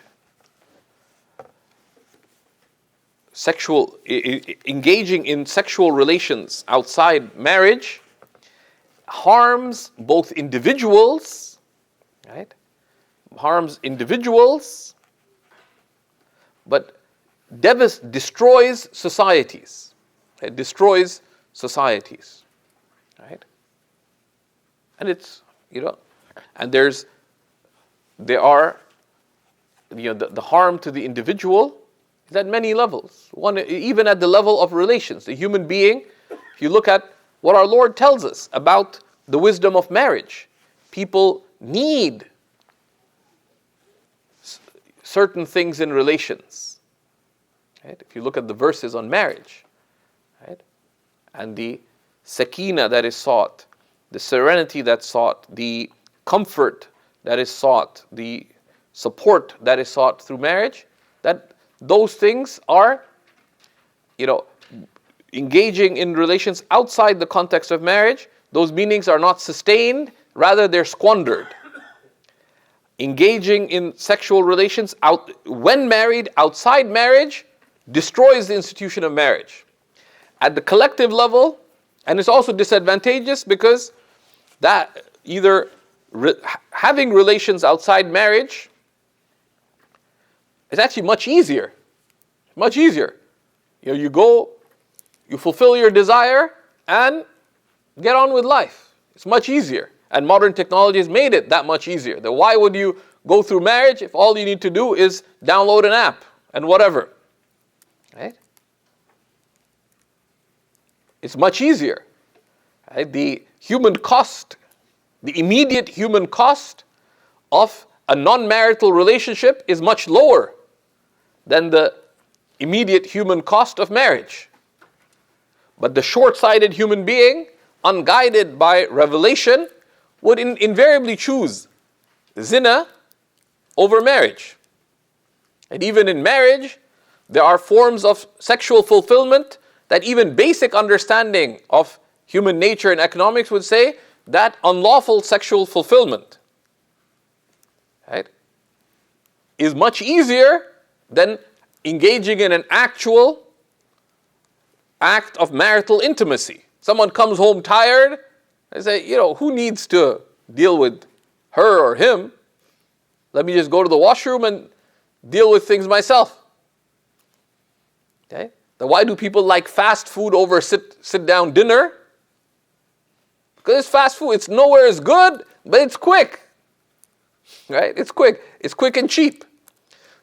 engaging in sexual relations outside marriage harms both individuals, right? Harms individuals, but destroys societies. It destroys societies, right? And it's, and there are, the harm to the individual is at many levels. One, even at the level of relations. The human being, if you look at what our Lord tells us about the wisdom of marriage, people need certain things in relations. Right? If you look at the verses on marriage, right? And the sakina that is sought, the serenity that's sought, the comfort that is sought, the support that is sought through marriage, that those things are, engaging in relations outside the context of marriage, those meanings are not sustained, rather they're squandered. Engaging in sexual relations when married, outside marriage, destroys the institution of marriage. At the collective level, and it's also disadvantageous because that either having relations outside marriage is actually much easier. Much easier. You go, you fulfill your desire, and get on with life. It's much easier. And modern technology has made it that much easier. That why would you go through marriage if all you need to do is download an app and whatever? Right? It's much easier. Right? The human cost, the immediate human cost of a non-marital relationship is much lower than the immediate human cost of marriage. But the short-sighted human being, unguided by revelation, would invariably choose zina over marriage. And even in marriage, there are forms of sexual fulfillment that even basic understanding of human nature and economics would say that unlawful sexual fulfillment, right, is much easier than engaging in an actual act of marital intimacy. Someone comes home tired, I say, who needs to deal with her or him? Let me just go to the washroom and deal with things myself. Okay? Then why do people like fast food over sit down dinner? Because it's fast food. It's nowhere as good, but it's quick. Right? It's quick. It's quick and cheap.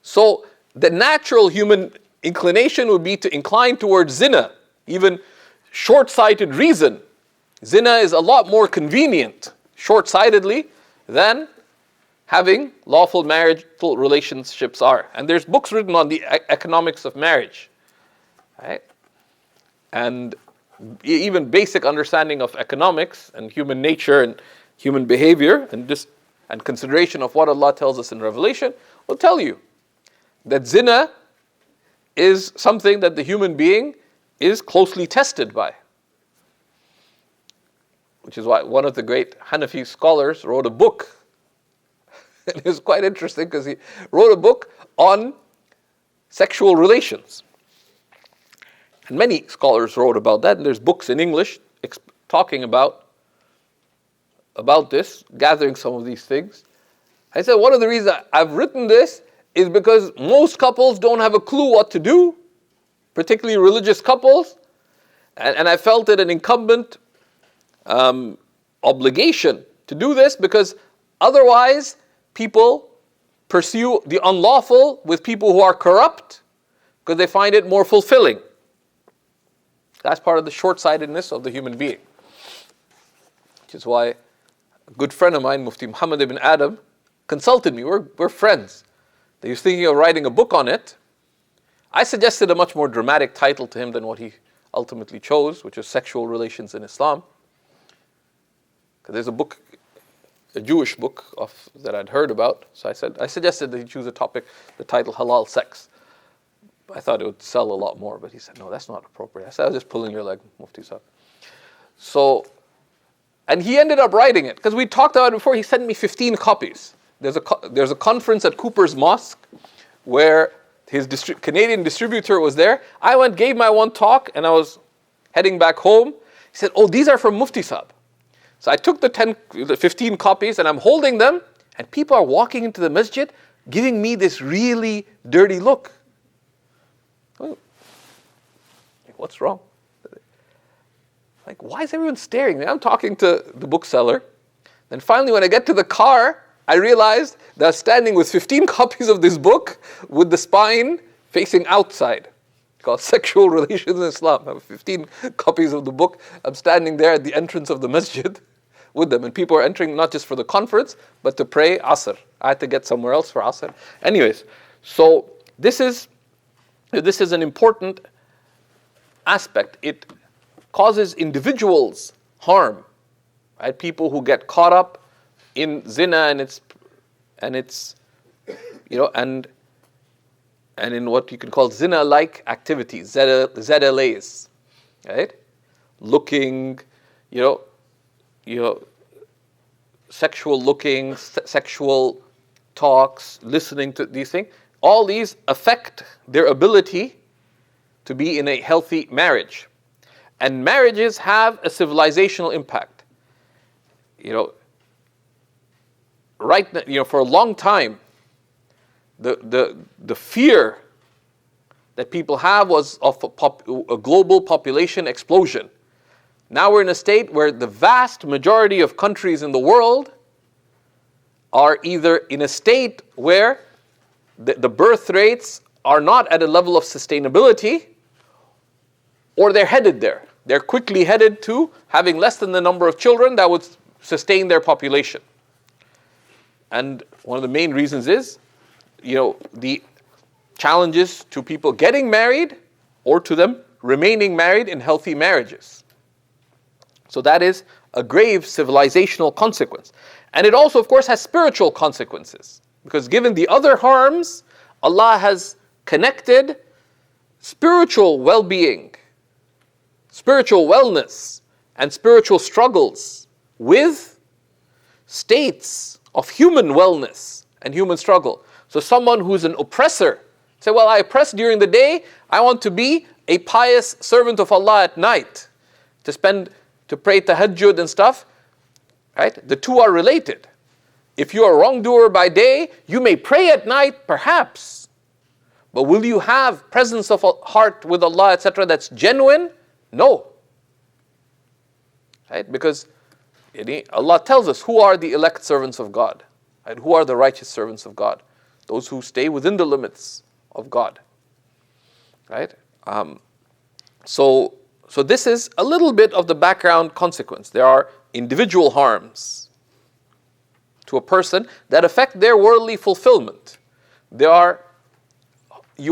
So the natural human inclination would be to incline towards zina, even short-sighted reason. Zina is a lot more convenient, short-sightedly, than having lawful marital relationships are. And there's books written on the economics of marriage. Right? And even basic understanding of economics and human nature and human behavior and consideration of what Allah tells us in Revelation will tell you that zina is something that the human being is closely tested by. Which is why one of the great Hanafi scholars wrote a book. And it was quite interesting because he wrote a book on sexual relations. And many scholars wrote about that, and there's books in English talking about this, gathering some of these things. I said one of the reasons I've written this is because most couples don't have a clue what to do, particularly religious couples, and I felt it an incumbent obligation to do this because otherwise people pursue the unlawful with people who are corrupt because they find it more fulfilling. That's part of the short-sightedness of the human being. Which is why a good friend of mine, Mufti Muhammad ibn Adam, consulted me. We're friends. He was thinking of writing a book on it. I suggested a much more dramatic title to him than what he ultimately chose, which is Sexual Relations in Islam. Because there's a book, a Jewish book that I'd heard about. So I suggested that he choose a topic, the title Halal Sex. I thought it would sell a lot more, but he said, no, that's not appropriate. I said, I was just pulling your leg, Mufti Sahib. So, and he ended up writing it, because we talked about it before. He sent me 15 copies. There's a conference at Cooper's Mosque where his Canadian distributor was there. I went, gave my one talk, and I was heading back home. He said, oh, these are from Mufti Sahib. So I took the 15 copies, and I'm holding them, and people are walking into the masjid, giving me this really dirty look. What's wrong? Like, why is everyone staring? I'm talking to the bookseller. Then finally, when I get to the car, I realized that I was standing with 15 copies of this book with the spine facing outside. It's called Sexual Relations in Islam. I have 15 copies of the book. I'm standing there at the entrance of the masjid with them. And people are entering not just for the conference, but to pray Asr. I had to get somewhere else for Asr. Anyways, so this is an important aspect. It causes individuals harm, right? People who get caught up in zina and in what you can call zina-like activities, ZLAs, right? Looking, sexual looking, sexual talks, listening to these things. All these affect their ability to be in a healthy marriage. And marriages have a civilizational impact. For a long time, the fear that people have was of a global population explosion. Now we're in a state where the vast majority of countries in the world are either in a state where the birth rates are not at a level of sustainability, or they're headed there. They're quickly headed to having less than the number of children that would sustain their population. And one of the main reasons is, the challenges to people getting married or to them remaining married in healthy marriages. So that is a grave civilizational consequence. And it also, of course, has spiritual consequences. Because given the other harms, Allah has connected spiritual well-being spiritual wellness and spiritual struggles with states of human wellness and human struggle. So someone who's an oppressor, say, well, I oppress during the day, I want to be a pious servant of Allah at night, to pray tahajjud and stuff, right? The two are related. If you are a wrongdoer by day, you may pray at night, perhaps. But will you have presence of heart with Allah, etc., that's genuine? No. Right? Because Allah tells us who are the elect servants of God, right? Who are the righteous servants of God? Those who stay within the limits of God. Right? So this is a little bit of the background consequence. There are individual harms to a person that affect their worldly fulfillment. You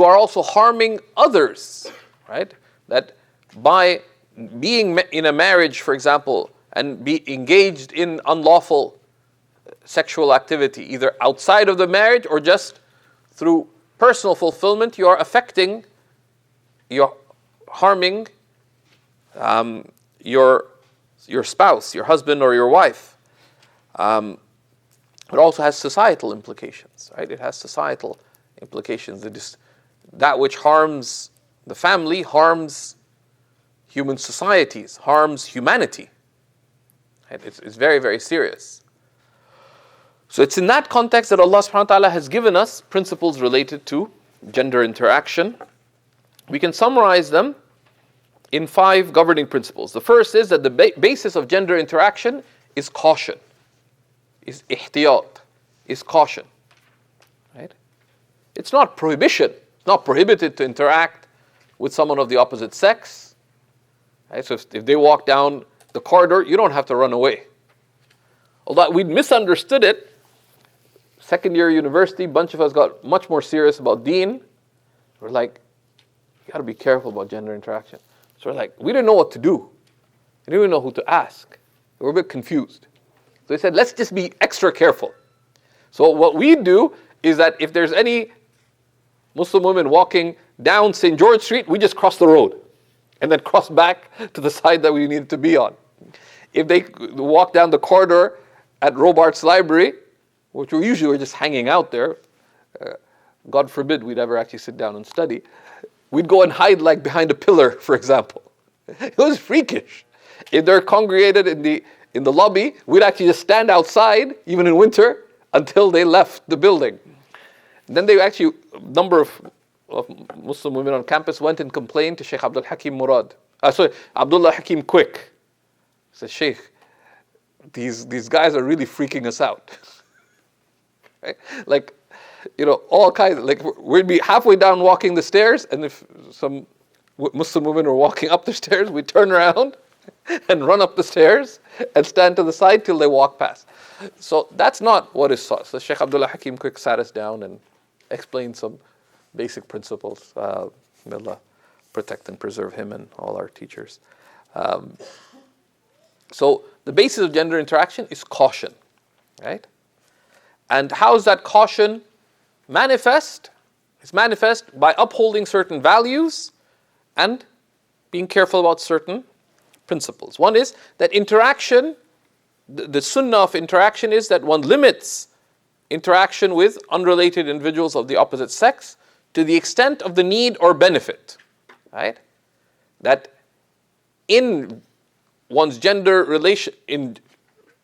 are also harming others, right? That by being in a marriage, for example, and be engaged in unlawful sexual activity, either outside of the marriage or just through personal fulfillment, you're harming your spouse, your husband or your wife. It also has societal implications, right? It has societal implications. That which harms the family harms human societies, harms humanity. Right? It's very, very serious. So it's in that context that Allah subhanahu wa ta'ala has given us principles related to gender interaction. We can summarize them in 5 governing principles. The first is that the basis of gender interaction is caution, is ihtiyat, is caution. Right? It's not prohibition. It's not prohibited to interact with someone of the opposite sex. Right? So if they walk down the corridor, you don't have to run away. Although we'd misunderstood it, second year university, a bunch of us got much more serious about deen. We're like, you got to be careful about gender interaction. So we're like, we didn't know what to do. We didn't even know who to ask. We were a bit confused. So they said, let's just be extra careful. So what we do is that if there's any Muslim women walking down St. George Street, we just cross the road and then cross back to the side that we needed to be on. If they walk down the corridor at Robarts Library, which we usually were just hanging out there, God forbid we'd ever actually sit down and study, we'd go and hide like behind a pillar, for example. It was freakish. If they're congregated in the lobby, we'd actually just stand outside, even in winter, until they left the building. Then a number of Muslim women on campus went and complained to Shaykh Abdul Hakim Quick. He said, Shaykh, these guys are really freaking us out. Right? Like, all kinds. Like, we'd be halfway down walking the stairs, and if some Muslim women were walking up the stairs, we'd turn around and run up the stairs and stand to the side till they walk past. So that's not what is sought. So Shaykh Abdullah Hakim Quick sat us down and explained some basic principles. May Allah protect and preserve him and all our teachers. So the basis of gender interaction is caution, right? And how is that caution manifest? It's manifest by upholding certain values and being careful about certain principles. One is that interaction, the sunnah of interaction is that one limits interaction with unrelated individuals of the opposite sex to the extent of the need or benefit, right? That in one's gender relation, in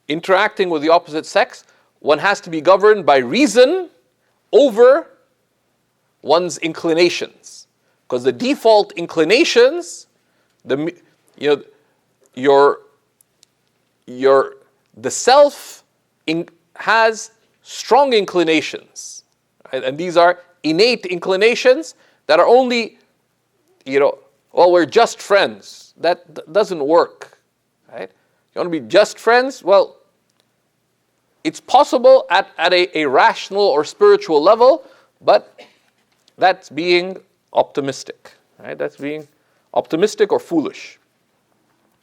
interacting with the opposite sex, one has to be governed by reason over one's inclinations. Because the default inclinations, the self has strong inclinations, right? And these are innate inclinations that are only, we're just friends. That doesn't work, right? You want to be just friends? Well, it's possible at a rational or spiritual level, but that's being optimistic, right? That's being optimistic or foolish.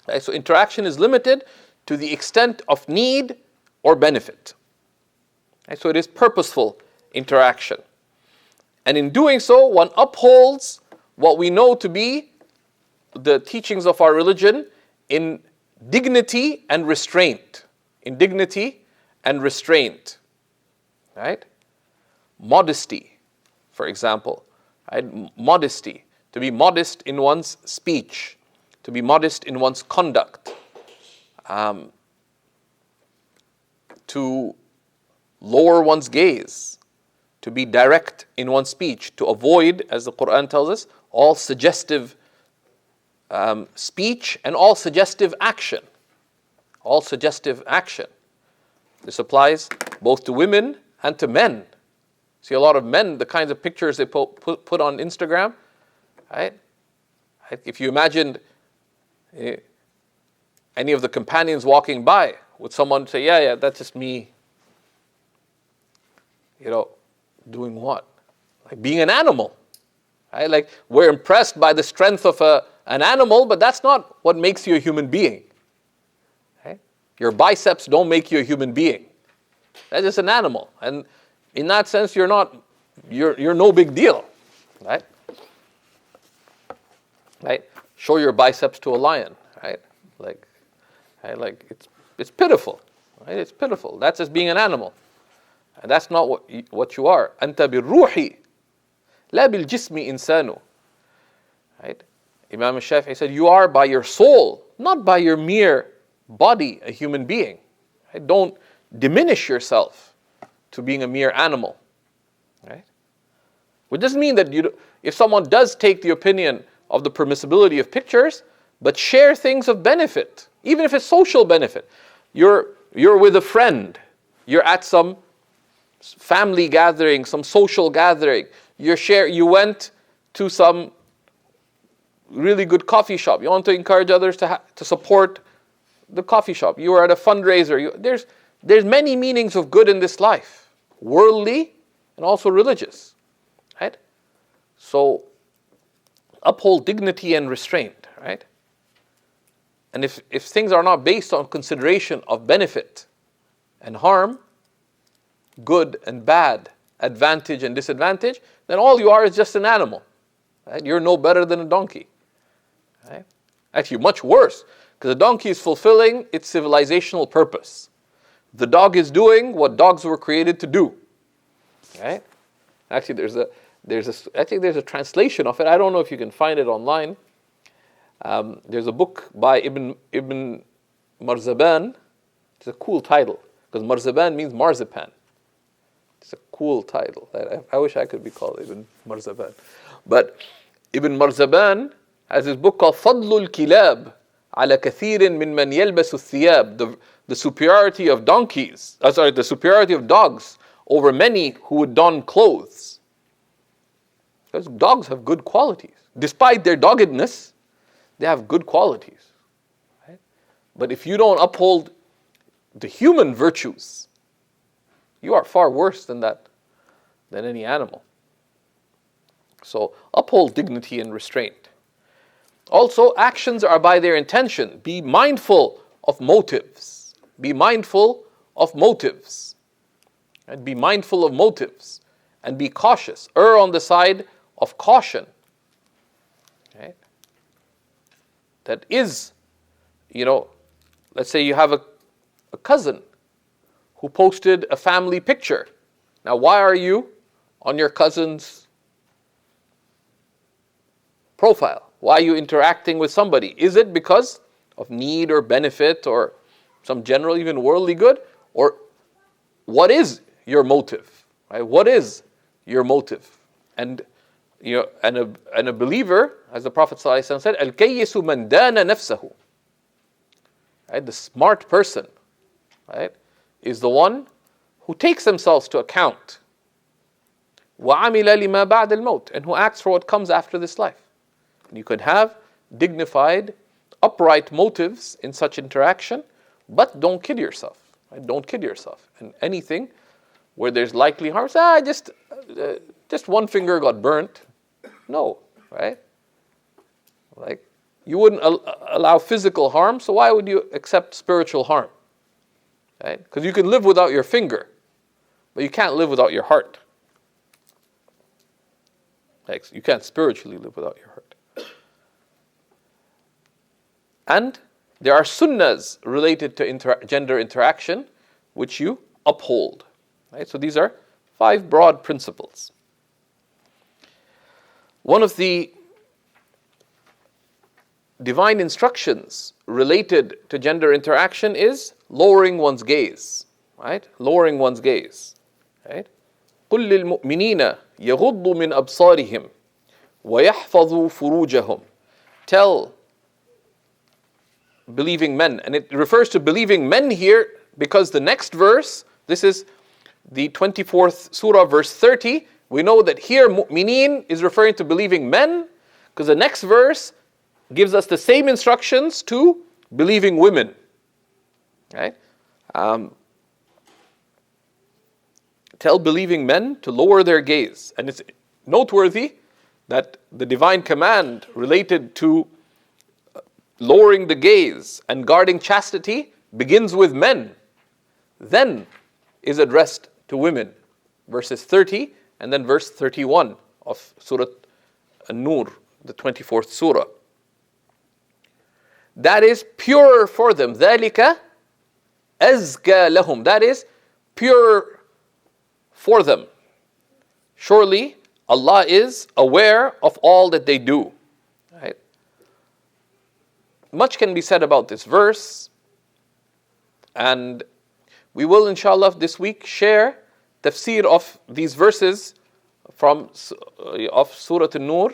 Right? So interaction is limited to the extent of need or benefit. Right? So it is purposeful interaction. And in doing so, one upholds what we know to be the teachings of our religion in dignity and restraint. In dignity and restraint. Right? Modesty, for example. Right? Modesty. To be modest in one's speech. To be modest in one's conduct. To lower one's gaze. To be direct in one's speech. To avoid, as the Quran tells us, all suggestive speech and all suggestive action. All suggestive action. This applies both to women and to men. See, a lot of men, the kinds of pictures they put on Instagram, right? If you imagined any of the companions walking by, would someone say, yeah, that's just me, doing what? Like being an animal. Right? Like we're impressed by the strength of an animal, but that's not what makes you a human being. Right? Your biceps don't make you a human being. That's just an animal. And in that sense, you're no big deal. Right? Right? Show your biceps to a lion. Right? Like it's pitiful. Right? It's pitiful. That's just being an animal. And that's not what you are. Anta bil-ruhi, la bil-jismi insanu. Right? Imam al-Shafi'i said, you are by your soul, not by your mere body, a human being. Right? Don't diminish yourself to being a mere animal. Right? Which doesn't mean that if someone does take the opinion of the permissibility of pictures, but share things of benefit, even if it's social benefit. You're with a friend, you're at some family gathering, some social gathering, you went to some really good coffee shop. You want to encourage others to support the coffee shop. You are at a fundraiser. There's many meanings of good in this life, worldly and also religious, right? So uphold dignity and restraint, right? And if things are not based on consideration of benefit and harm, good and bad, advantage and disadvantage, then all you are is just an animal. Right? You're no better than a donkey. Right? Actually, much worse, because a donkey is fulfilling its civilizational purpose. The dog is doing what dogs were created to do. Right? Actually, there's a translation of it. I don't know if you can find it online. There's a book by Ibn Marzaban. It's a cool title, because Marzaban means marzipan. It's a cool title. I wish I could be called Ibn Marzaban. But Ibn Marzaban has this book called Fadlul Kilab ala kathirin min man yalbasu thiyab. The superiority of the superiority of dogs over many who would don clothes. Because dogs have good qualities. Despite their doggedness, they have good qualities. Right? But if you don't uphold the human virtues, you are far worse than any animal. So uphold dignity and restraint. Also, actions are by their intention. Be mindful of motives. Be mindful of motives. And be mindful of motives. And be cautious. Err on the side of caution. Right? That is, let's say you have a cousin who posted a family picture. Now, why are you on your cousin's profile? Why are you interacting with somebody? Is it because of need or benefit or some general, even worldly good? Or what is your motive? Right? What is your motive? And a believer, as the Prophet ﷺ said, "Al-kayyisu man dana nafsahu." Right? The smart person, right, is the one who takes themselves to account. وَعَمِلَ لِمَا بَعْدَ الْمَوْتِ, and who acts for what comes after this life. And you could have dignified, upright motives in such interaction, but don't kid yourself. Right? Don't kid yourself. And anything where there's likely harm, just one finger got burnt. No, right? Like, you wouldn't allow physical harm, so why would you accept spiritual harm? Right? Because you can live without your finger, but you can't live without your heart. Like, you can't spiritually live without your heart. And there are sunnahs related to gender interaction, which you uphold. Right? So these are 5 broad principles. One of the divine instructions related to gender interaction is lowering one's gaze. Right? Lowering one's gaze. Right? قُلْ لِلْمُؤْمِنِينَ يَغُضُّوا مِنْ أَبْصَارِهِمْ وَيَحْفَظُوا فُرُوجَهُمْ. Tell believing men, and it refers to believing men here because the next verse, this is the 24th surah, verse 30, we know that here mu'mineen is referring to believing men, because the next verse gives us the same instructions to believing women. Right? Tell believing men to lower their gaze. And it's noteworthy that the divine command related to lowering the gaze and guarding chastity begins with men, then is addressed to women. Verses 30 and then verse 31 of Surah An-Nur, the 24th surah. That is pure for them. ذَلِكَ أَزْكَى لَهُمْ. That is pure for them. Surely Allah is aware of all that they do. Right? Much can be said about this verse, and we will inshallah this week share tafsir of these verses of Surah An-Nur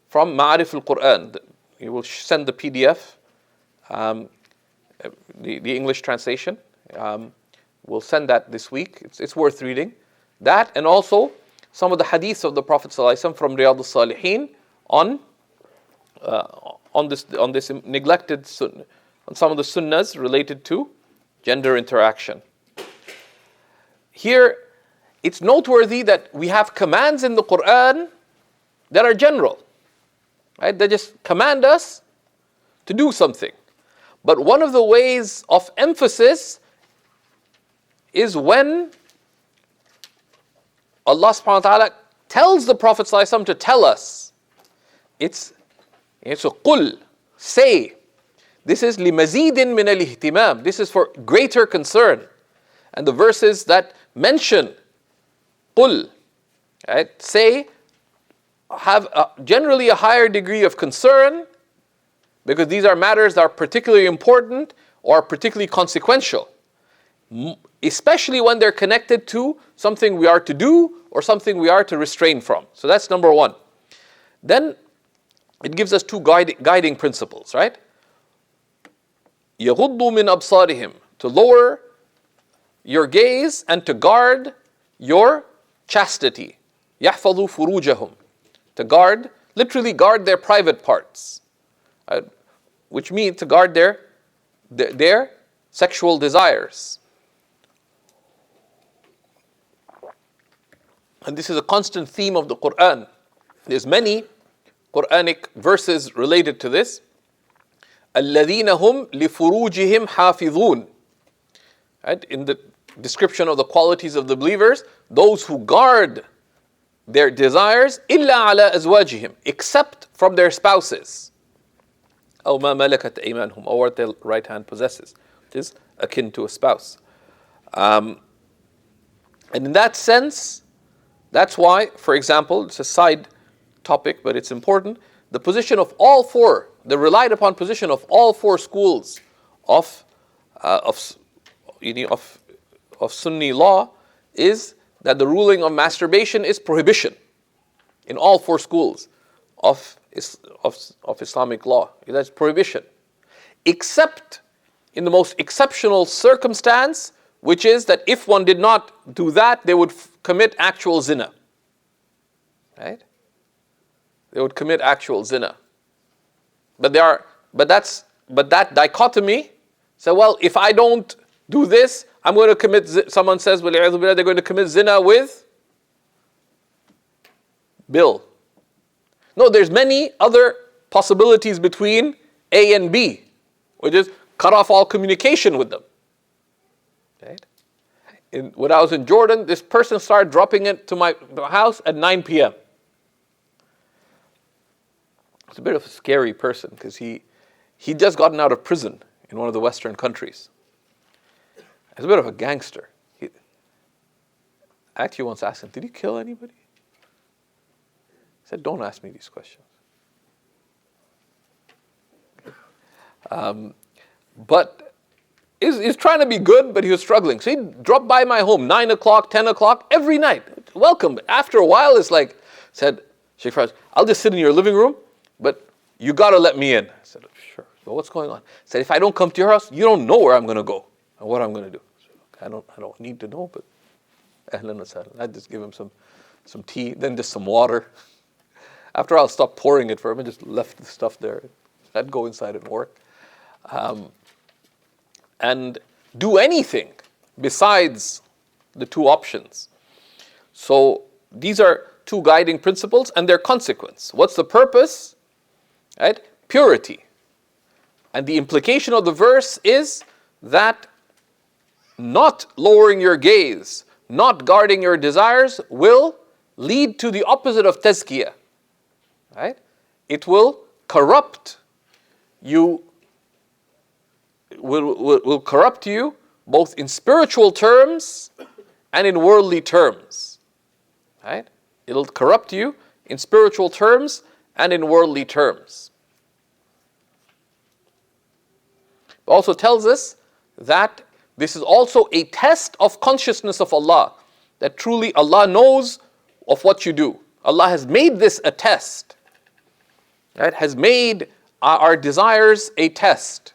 from Ma'arif al-Quran. You will send the PDF, the English translation. We'll send that this week. It's worth reading. That, and also some of the hadiths of the Prophet ﷺ from Riyadh al-Salihin on this neglected sunnah, on some of the sunnahs related to gender interaction. Here, it's noteworthy that we have commands in the Quran that are general. Right? They just command us to do something. But one of the ways of emphasis is when Allah subhanahu wa ta'ala tells the Prophet ﷺ to tell us. It's a qul, say. This is لِمَزِيدٍ مِنَ الْإِهْتِمَامِ. This is for greater concern. And the verses that mention qul, right, say, have generally a higher degree of concern, because these are matters that are particularly important or particularly consequential, especially when they're connected to something we are to do or something we are to refrain from. So that's number one. Then it gives us 2 guiding principles, right? يَغُضُّوا مِنْ أَبْصَارِهِمْ. To lower your gaze and to guard your chastity. يَحْفَظُوا فُرُوجَهُمْ. To guard, literally guard their private parts. Which means to guard their sexual desires. And this is a constant theme of the Quran. There's many Quranic verses related to this. الَّذِينَ هُمْ لِفُرُوجِهِمْ حَافِظُونَ. Right? In the description of the qualities of the believers, those who guard their desires, إِلَّا عَلَى أَزْوَاجِهِمْ, except from their spouses. أَوْ مَا مَلَكَتْ أَيْمَانُهُمْ, or what their right hand possesses, which is akin to a spouse. And in that sense, that's why, for example, it's a side topic, but it's important, the position of all 4, the relied upon position of all 4 schools of Sunni law is that the ruling of masturbation is prohibition in all 4 schools of Islamic law. That's prohibition. Except in the most exceptional circumstance, which is that if one did not do that, they would commit actual zina. Right? They would commit actual zina. But that dichotomy, so well, if I don't do this, I'm going to commit, someone says, well, they're going to commit zina with Bill. No, there's many other possibilities between A and B, which is cut off all communication with them. Right? When I was in Jordan, this person started dropping it to my house at 9 p.m. It's a bit of a scary person because he He'd just gotten out of prison in one of the Western countries. He's a bit of a gangster. I actually once asked him, did he kill anybody? He said, don't ask me these questions. But he's trying to be good, but he was struggling. So he'd drop by my home, 9 o'clock, 10 o'clock, every night. Welcome. After a while, it's like, said, Shaykh Faraz, I'll just sit in your living room, but you gotta let me in. I said, sure. So what's going on? He said, if I don't come to your house, you don't know where I'm gonna go and what I'm gonna do. I don't need to know, but ahlan wa sahlan. I'd just give him some tea, then just some water. After I'll stop pouring it for him, I just left the stuff there. I'd go inside and work. And do anything besides the two options. So these are two guiding principles and their consequence. What's the purpose? Right? Purity. And the implication of the verse is that not lowering your gaze, not guarding your desires will lead to the opposite of tazkiyah. Right? It will corrupt you, will corrupt you both in spiritual terms and in worldly terms. Right? It'll corrupt you in spiritual terms and in worldly terms. It also tells us that this is also a test of consciousness of Allah, that truly Allah knows of what you do. Allah has made this a test. Right? Has made our desires a test.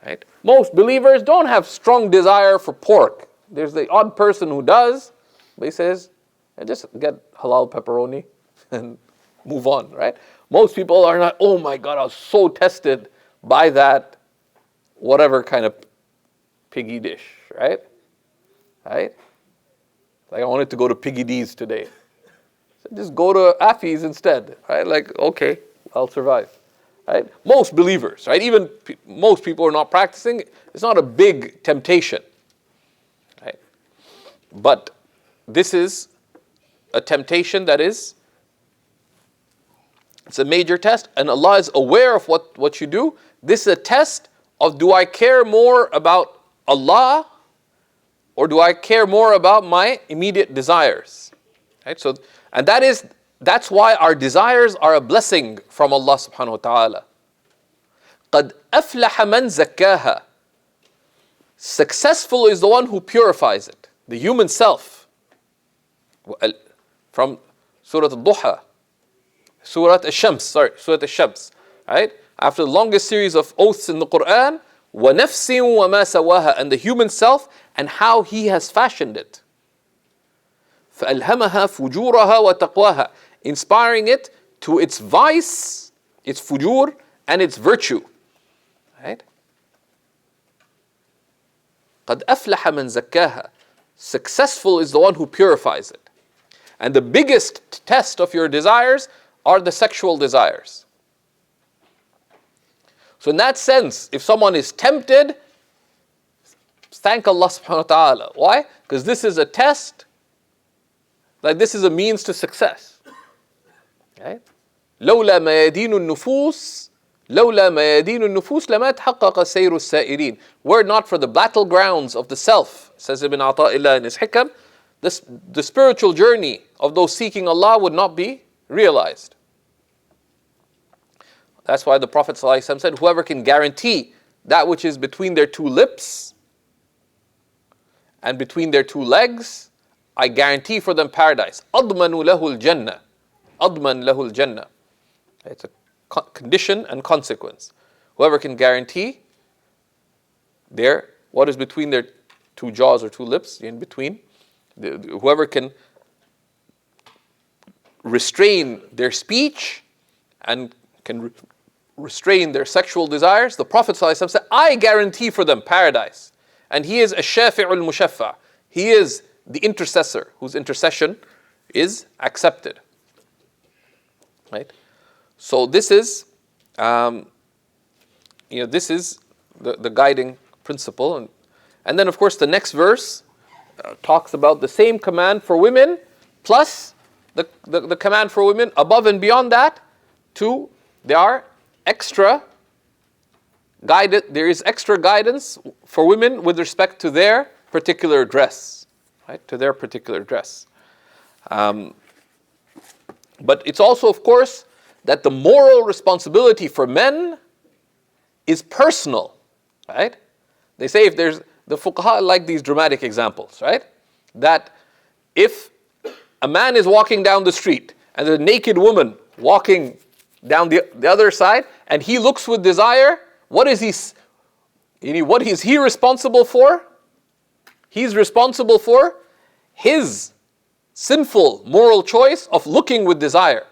Right? Most believers don't have strong desire for pork. There's the odd person who does, but he says, just get halal pepperoni and move on, right? Most people are not, oh my God, I was so tested by that whatever kind of piggy dish, right? Right? Like I wanted to go to Piggy D's today. So just go to Affy's instead, right? Like, okay, I'll survive, right? Most believers, right? Even most people who are not practicing, it's not a big temptation, right? But this is a temptation that is, it's a major test, and Allah is aware of what you do. This is a test of, do I care more about Allah or do I care more about my immediate desires? Right? So, and that's why our desires are a blessing from Allah subhanahu wa ta'ala. قَدْ أَفْلَحَ مَنْ زَكَّاهَا. Successful is the one who purifies it, the human self. From Surah Al-Duha, Surah Al-Shams, right? After the longest series of oaths in the Quran, وَنَفْسٍ وَمَا سَوَاهَا, and the human self and how He has fashioned it. فَأَلْهَمَهَا فُجُورَهَا وَتَقْوَاهَا, inspiring it to its vice, its fujur, and its virtue. Right? قَدْ أَفْلَحَ مَنْ زَكَّاهَا. Successful is the one who purifies it. And the biggest test of your desires are the sexual desires. So in that sense, if someone is tempted, thank Allah subhanahu wa ta'ala. Why? Because this is a test, like this is a means to success. Right? لولا ميادين النفوس لما تحقق سير السائرين. Were it not for the battlegrounds of the self, says Ibn Ata'illah in his Hikam, the spiritual journey of those seeking Allah would not be realized. That's why the Prophet ﷺ said, whoever can guarantee that which is between their two lips and between their two legs, I guarantee for them paradise. أضمن له الجنة. أضمن له الجنة. It's a condition and consequence. Whoever can guarantee what is between their two jaws or two lips, in between, whoever can restrain their speech and can restrain their sexual desires, the Prophet ﷺ said, I guarantee for them paradise. And he is a shafi'ul mushaffa. He is the intercessor whose intercession is accepted. Right? So this is, this is the guiding principle. And then of course the next verse talks about the same command for women plus the command for women above and beyond that there are extra there is extra guidance for women with respect to their particular dress, right? To their particular dress. But it's also, of course, that the moral responsibility for men is personal, right? They say the fuqaha like these dramatic examples, right? That if a man is walking down the street and there's a naked woman walking down the other side and he looks with desire, what is he responsible for? He's responsible for his sinful moral choice of looking with desire.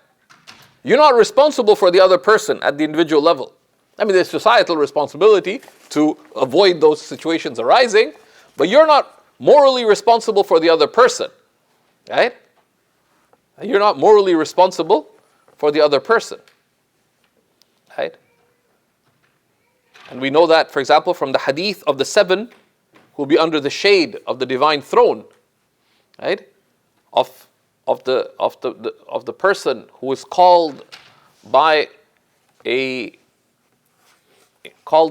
You're not responsible for the other person at the individual level. I mean, there's societal responsibility to avoid those situations arising, but you're not morally responsible for the other person, right? You're not morally responsible for the other person, right? And we know that, for example, from the hadith of the 7 who will be under the shade of the divine throne, right? Of the person who is called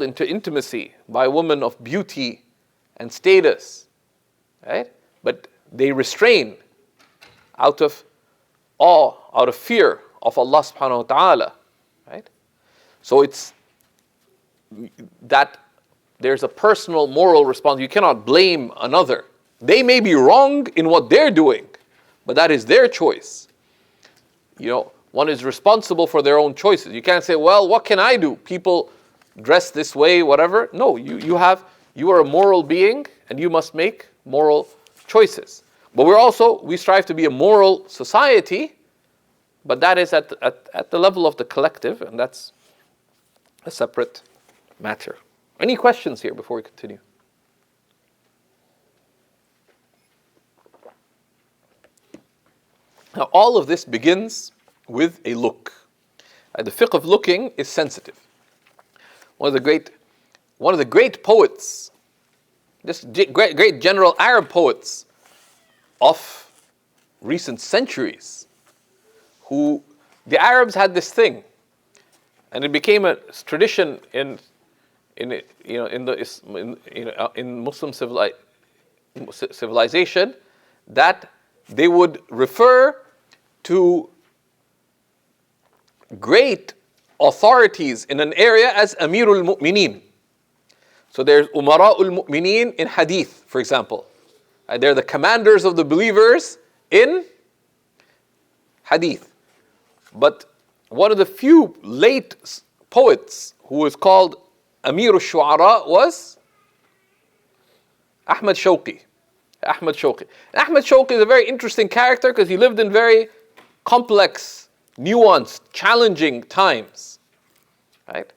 into intimacy by a woman of beauty and status, right? But they refrain out of awe, out of fear of Allah subhanahu wa ta'ala, right? So it's that there's a personal moral response. You cannot blame another. They may be wrong in what they're doing, but that is their choice. One is responsible for their own choices. You can't say, well, what can I do? People dress this way, whatever. No, you are a moral being and you must make moral choices. But we strive to be a moral society, but that is at the level of the collective, and that's a separate matter. Any questions here before we continue? Now, all of this begins with a look. The fiqh of looking is sensitive. One of the great poets, just great general Arab poets of recent centuries, who the Arabs had this thing, and it became a tradition in Muslim civilization, that they would refer to great authorities in an area as Amirul Mu'mineen. So there's Umara'ul Mu'mineen in Hadith, for example. They're the commanders of the believers in Hadith. But one of the few late poets who was called Amirul Shu'ara was Ahmad Shawqi. Ahmad Shawqi is a very interesting character because he lived in very complex, nuanced, challenging times, right?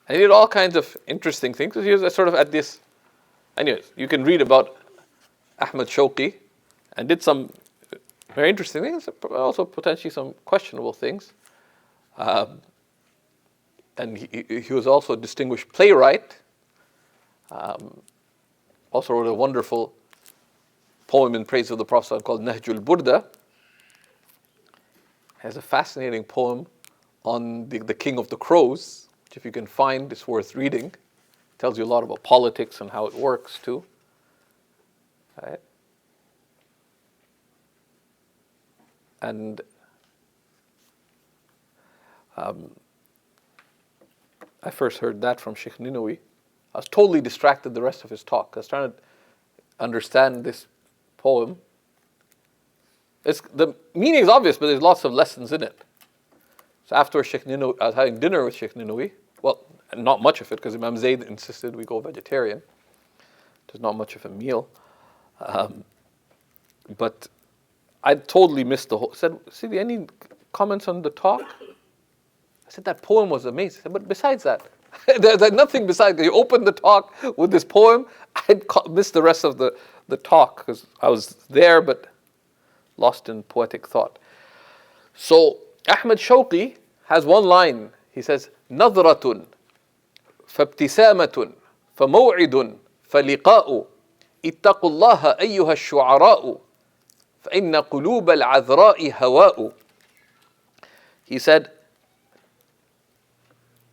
And he did all kinds of interesting things. He was sort of at this. Anyways, you can read about Ahmad Shawqi and did some very interesting things, also potentially some questionable things. And he was also a distinguished playwright. Also wrote a wonderful poem in praise of the Prophet called Nahjul Burda. Has a fascinating poem on the King of the Crows, which if you can find, it's worth reading. Tells you a lot about politics and how it works too. Right? And I first heard that from Sheikh Ninawi. I was totally distracted the rest of his talk. I was trying to understand this poem. The meaning is obvious, but there's lots of lessons in it. So after Sheikh Ninawi, I was having dinner with Sheikh Ninawi. Well, not much of it, because Imam Zayd insisted we go vegetarian. There's not much of a meal. But I totally missed the whole. I said, Sidi, any comments on the talk? I said, that poem was amazing. I said, but besides that, there's nothing besides. You opened the talk with this poem. I missed the rest of the talk because I was there, but lost in poetic thought. So Ahmad Shawqi has one line. He says, نظرة فابتسامة فموعد فلقاء اتقوا الله أيها الشعراء فإن قلوب العذراء هواء. He said,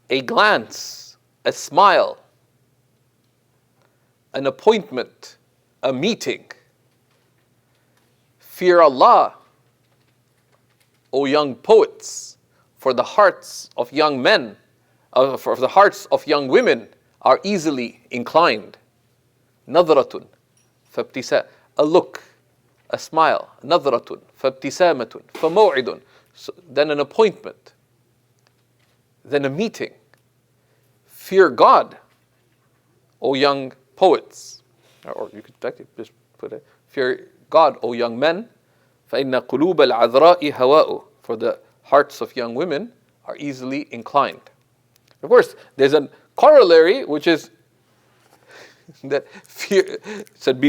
a glance a smile, an appointment, a meeting. Fear Allah, O young poets, for the hearts of young men, for the hearts of young women are easily inclined. Nadratun, a look, a smile. Nadratun, fabtisamatun, famaw'idun. So then an appointment, then a meeting. Fear God, O young poets. Or you could just put it, fear God, O young men. فَإِنَّ قُلُوبَ الْعَذْرَاءِ هَوَاءُ. For the hearts of young women are easily inclined. Of course, there's a corollary, which is that fear said,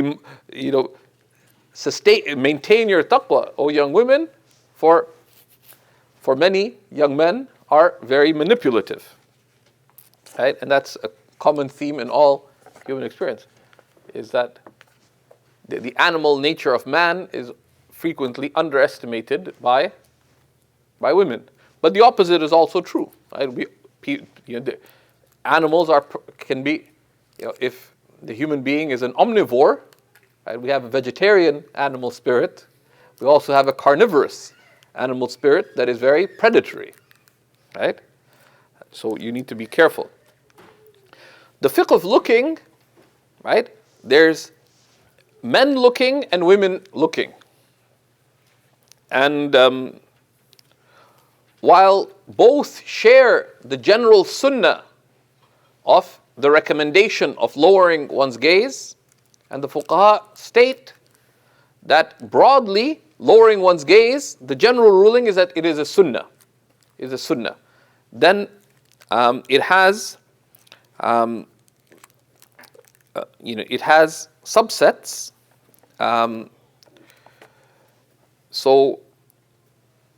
maintain your taqwa, O young women, for many young men are very manipulative. Right? And that's a common theme in all human experience, is that the animal nature of man is frequently underestimated by women. But the opposite is also true. Right? The animals can be, if the human being is an omnivore, right? We have a vegetarian animal spirit. We also have a carnivorous animal spirit that is very predatory. Right? So you need to be careful. The fiqh of looking, right? There's men looking and women looking. And while both share the general sunnah of the recommendation of lowering one's gaze, and the fuqaha state that broadly lowering one's gaze, the general ruling is that it is a sunnah. Then it has subsets. So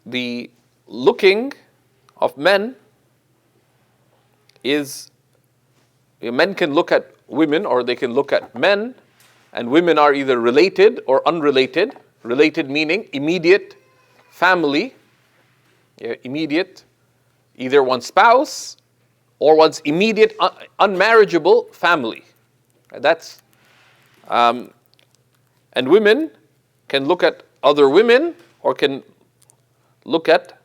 the looking of men is, men can look at women or they can look at men, and women are either related or unrelated. Related meaning immediate family, immediate, either one's spouse or one's immediate unmarriageable family. That's and women can look at other women or can look at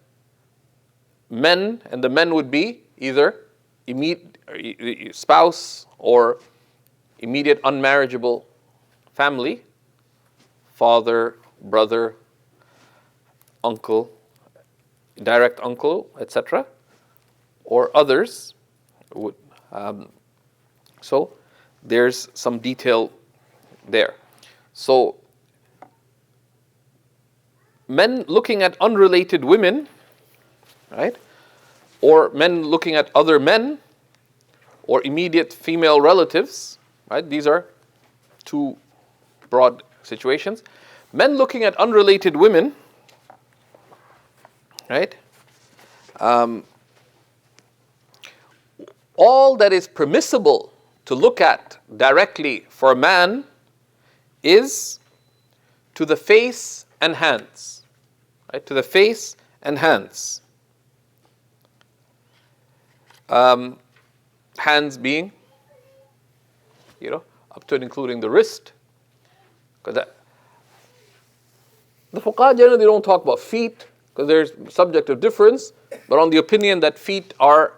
men, and the men would be either immediate spouse or immediate unmarriageable family, father, brother, uncle, direct uncle, etc., or others would. So there's some detail there. So men looking at unrelated women, right, or men looking at other men, or immediate female relatives, right? These are two broad situations. Men looking at unrelated women, right? All that is permissible to look at directly for a man is to the face and hands, right? To the face and hands. Hands being, up to and including the wrist. Because the fuqaha generally don't talk about feet, because there's subjective difference, but on the opinion that feet are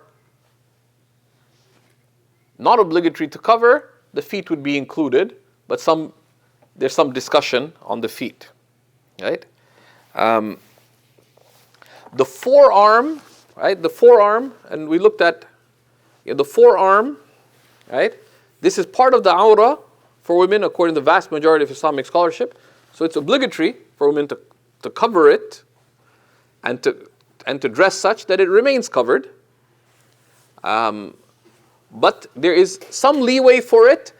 not obligatory to cover, the feet would be included, but there's some discussion on the feet, right? The forearm, right? The forearm, and we looked at the forearm, right? This is part of the awrah for women according to the vast majority of Islamic scholarship. So it's obligatory for women to cover it and to dress such that it remains covered. But there is some leeway for it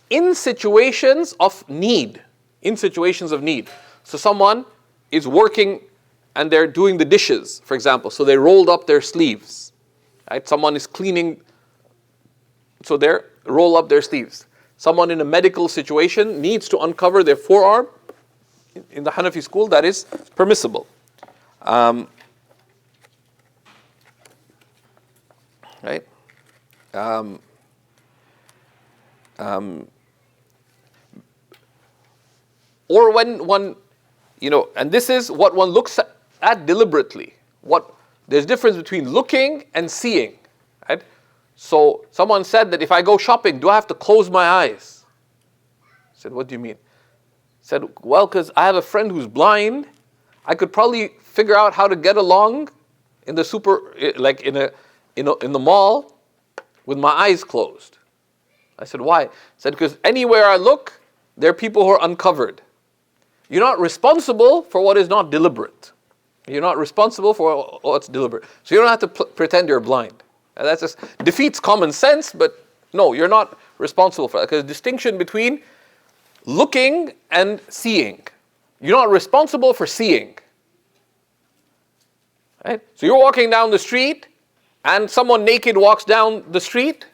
in situations of need. So someone is working and they're doing the dishes, for example. So they rolled up their sleeves. Right? Someone is cleaning, so they roll up their sleeves. Someone in a medical situation needs to uncover their forearm. In the Hanafi school, that is permissible. Right? Or when one, and this is what one looks at deliberately. There's difference between looking and seeing, right? So someone said that if I go shopping, do I have to close my eyes? I said, what do you mean? I said, well, because I have a friend who's blind. I could probably figure out how to get along in the in the mall with my eyes closed. I said, why? I said, because anywhere I look, there are people who are uncovered. You're not responsible for what is not deliberate. You're not responsible for what's deliberate. So you don't have to pretend you're blind. And that just defeats common sense, but no, you're not responsible for that. Because the distinction between looking and seeing. You're not responsible for seeing. Right? So you're walking down the street and someone naked walks down the street.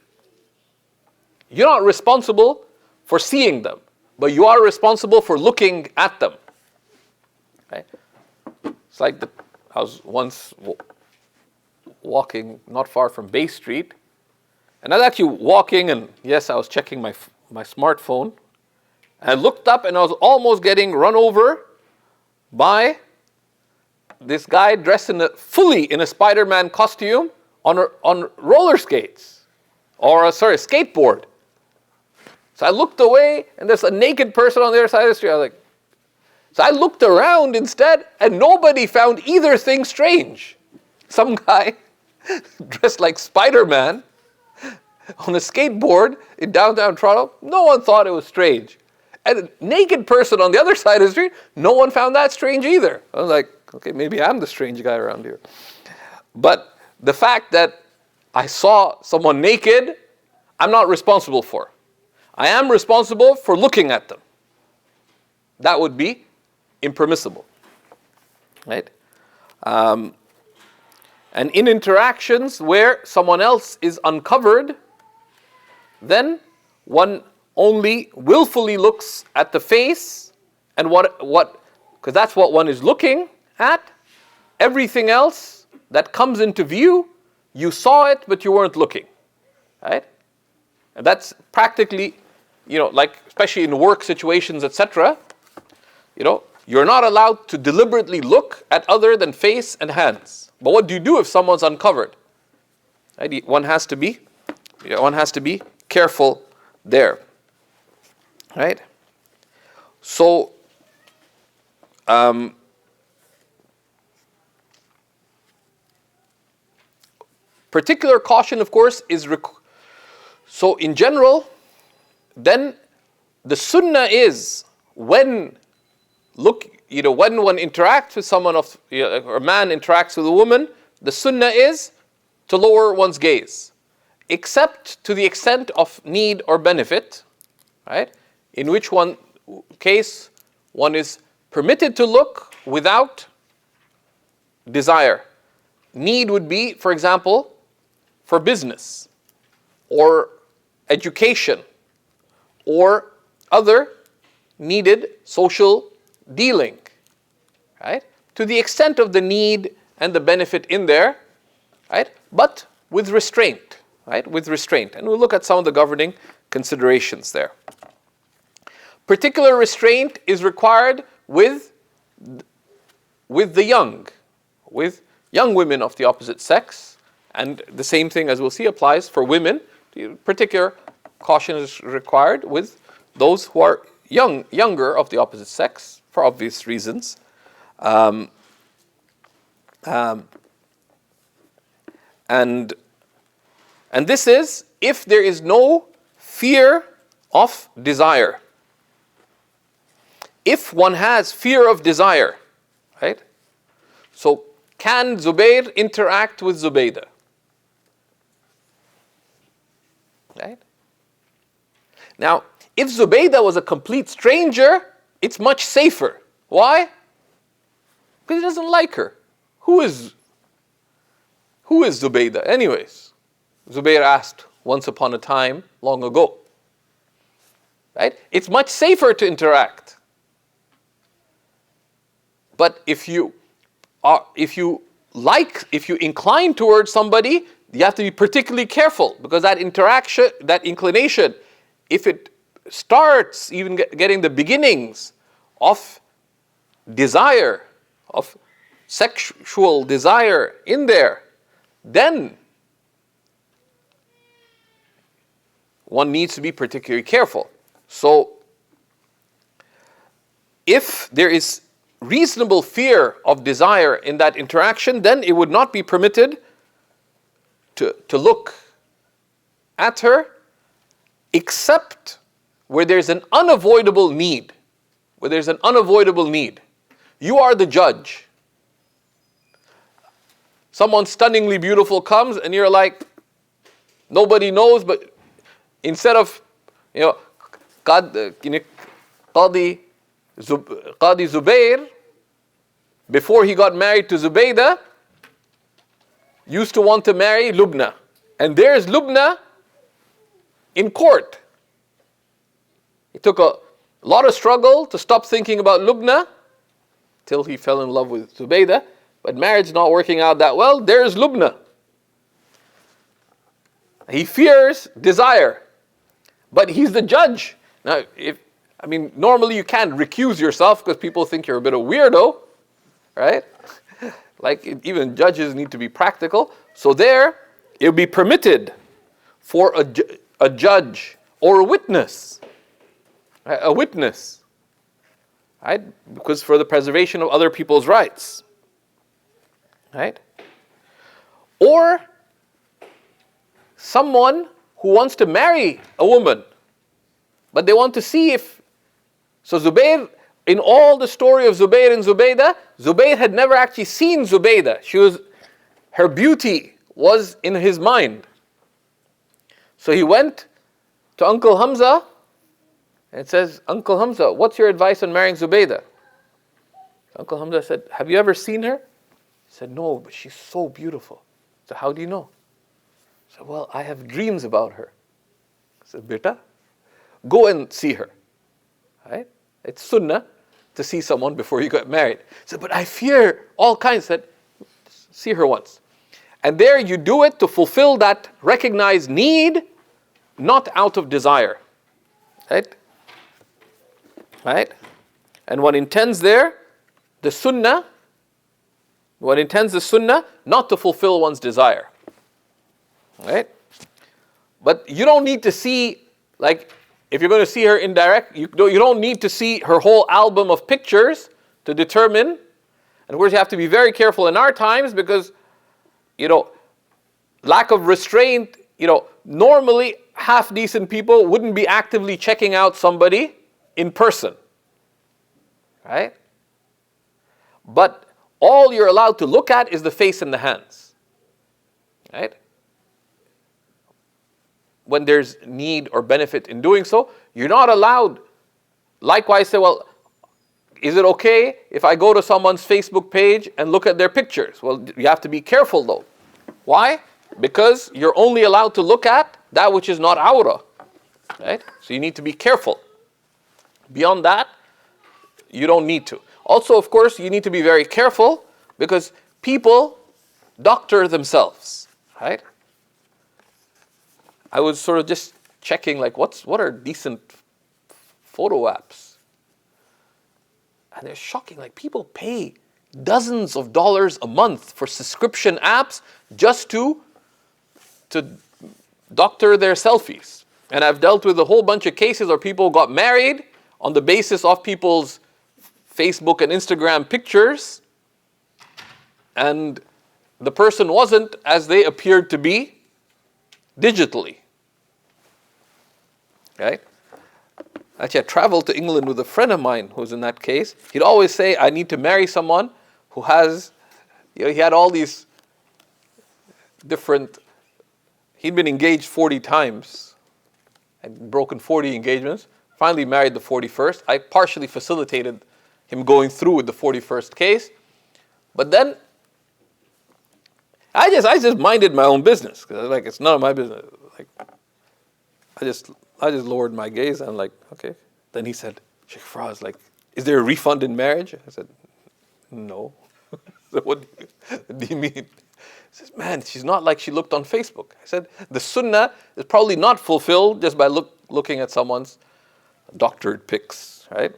You're not responsible for seeing them, but you are responsible for looking at them. Right? It's like I was once walking not far from Bay Street, and I was actually walking, and yes, I was checking my smartphone. And I looked up, and I was almost getting run over by this guy dressed fully in a Spider-Man costume on roller skates, or skateboard. So I looked away, and there's a naked person on the other side of the street. I was like, so I looked around instead, and nobody found either thing strange. Some guy dressed like Spider-Man on a skateboard in downtown Toronto, no one thought it was strange. And a naked person on the other side of the street, no one found that strange either. I was like, okay, maybe I'm the strange guy around here. But the fact that I saw someone naked, I'm not responsible for. I am responsible for looking at them. That would be impermissible, right? And in interactions where someone else is uncovered, then one only willfully looks at the face and because that's what one is looking at. Everything else that comes into view, you saw it, but you weren't looking, right? And that's practically, like especially in work situations, etc. You're not allowed to deliberately look at other than face and hands. But what do you do if someone's uncovered? Right? One has to be careful there. Right? So, particular caution, of course, is so in general. Then the sunnah is when one interacts with someone or a man interacts with a woman, the sunnah is to lower one's gaze, except to the extent of need or benefit, right? In which case one is permitted to look without desire. Need would be, for example, for business or education or other needed social dealing, right? To the extent of the need and the benefit in there, right? But with restraint, right? With restraint. And we'll look at some of the governing considerations there. Particular restraint is required with the young women of the opposite sex, and the same thing, as we'll see, applies for women. Particular caution is required with those who are younger of the opposite sex, for obvious reasons. And this is if there is no fear of desire. If one has fear of desire, right? So can Zubair interact with Zubaydah? Right? Now, if Zubaydah was a complete stranger, it's much safer. Why? Because he doesn't like her. Who is Zubaydah? Anyways, Zubair asked once upon a time, long ago. Right? It's much safer to interact. But if you incline towards somebody, you have to be particularly careful, because that inclination if it starts even getting the beginnings of desire, of sexual desire in there, then one needs to be particularly careful. So, if there is reasonable fear of desire in that interaction, then it would not be permitted to look at her, except where there's an unavoidable need. Where there's an unavoidable need. You are the judge. Someone stunningly beautiful comes and you're like, nobody knows, but instead of, Qadi Zubair, before he got married to Zubaydah, used to want to marry Lubna. And there's Lubna in court. It took a lot of struggle to stop thinking about Lubna till he fell in love with Zubaydah. But marriage not working out that well, there's Lubna. He fears desire, but he's the judge. Now, normally you can't recuse yourself because people think you're a bit of a weirdo, right? Like even judges need to be practical. So there, it would be permitted for a judge or a witness, right? A witness, right? Because for the preservation of other people's rights, right? Or someone who wants to marry a woman, but they want to see if. So Zubair, in all the story of Zubair and Zubaydah, Zubair had never actually seen Zubaydah. Her beauty was in his mind. So he went to Uncle Hamza and says, Uncle Hamza, what's your advice on marrying Zubaydah? Uncle Hamza said, have you ever seen her? He said, no, but she's so beautiful. So how do you know? He said, well, I have dreams about her. I said, Beta, go and see her. Right? It's sunnah to see someone before you get married. He said, but I fear all kinds. He said, see her once. And there you do it to fulfill that recognized need, not out of desire. Right? Right? And one intends there the sunnah, one intends the sunnah not to fulfill one's desire. Right? But you don't need to see, like, if you're going to see her indirect, you don't need to see her whole album of pictures to determine. And of course, you have to be very careful in our times because, lack of restraint, normally half-decent people wouldn't be actively checking out somebody in person. Right? But all you're allowed to look at is the face and the hands. Right? When there's need or benefit in doing so, you're not allowed, likewise say, well, is it okay if I go to someone's Facebook page and look at their pictures? Well, you have to be careful though. Why? Because you're only allowed to look at that which is not awrah. Right? So you need to be careful. Beyond that, you don't need to. Also, of course, you need to be very careful because people doctor themselves. Right? I was sort of just checking, like, what are decent photo apps? And they're shocking. Like, people pay dozens of dollars a month for subscription apps just to doctor their selfies. And I've dealt with a whole bunch of cases where people got married on the basis of people's Facebook and Instagram pictures, and the person wasn't as they appeared to be digitally. Right? Actually, I traveled to England with a friend of mine who was in that case. He'd always say, I need to marry someone who has, he had all these different, he'd been engaged 40 times and broken 40 engagements, finally married the 41st. I partially facilitated him going through with the 41st case. But then, I just minded my own business, because I was like, it's none of my business. Like, I just lowered my gaze. I'm like, okay. Then he said, Shaykh Faraz, like, is there a refund in marriage? I said, no. So what do you mean? He says, man, she's not like she looked on Facebook. I said, the sunnah is probably not fulfilled just by looking at someone's doctored pics, right?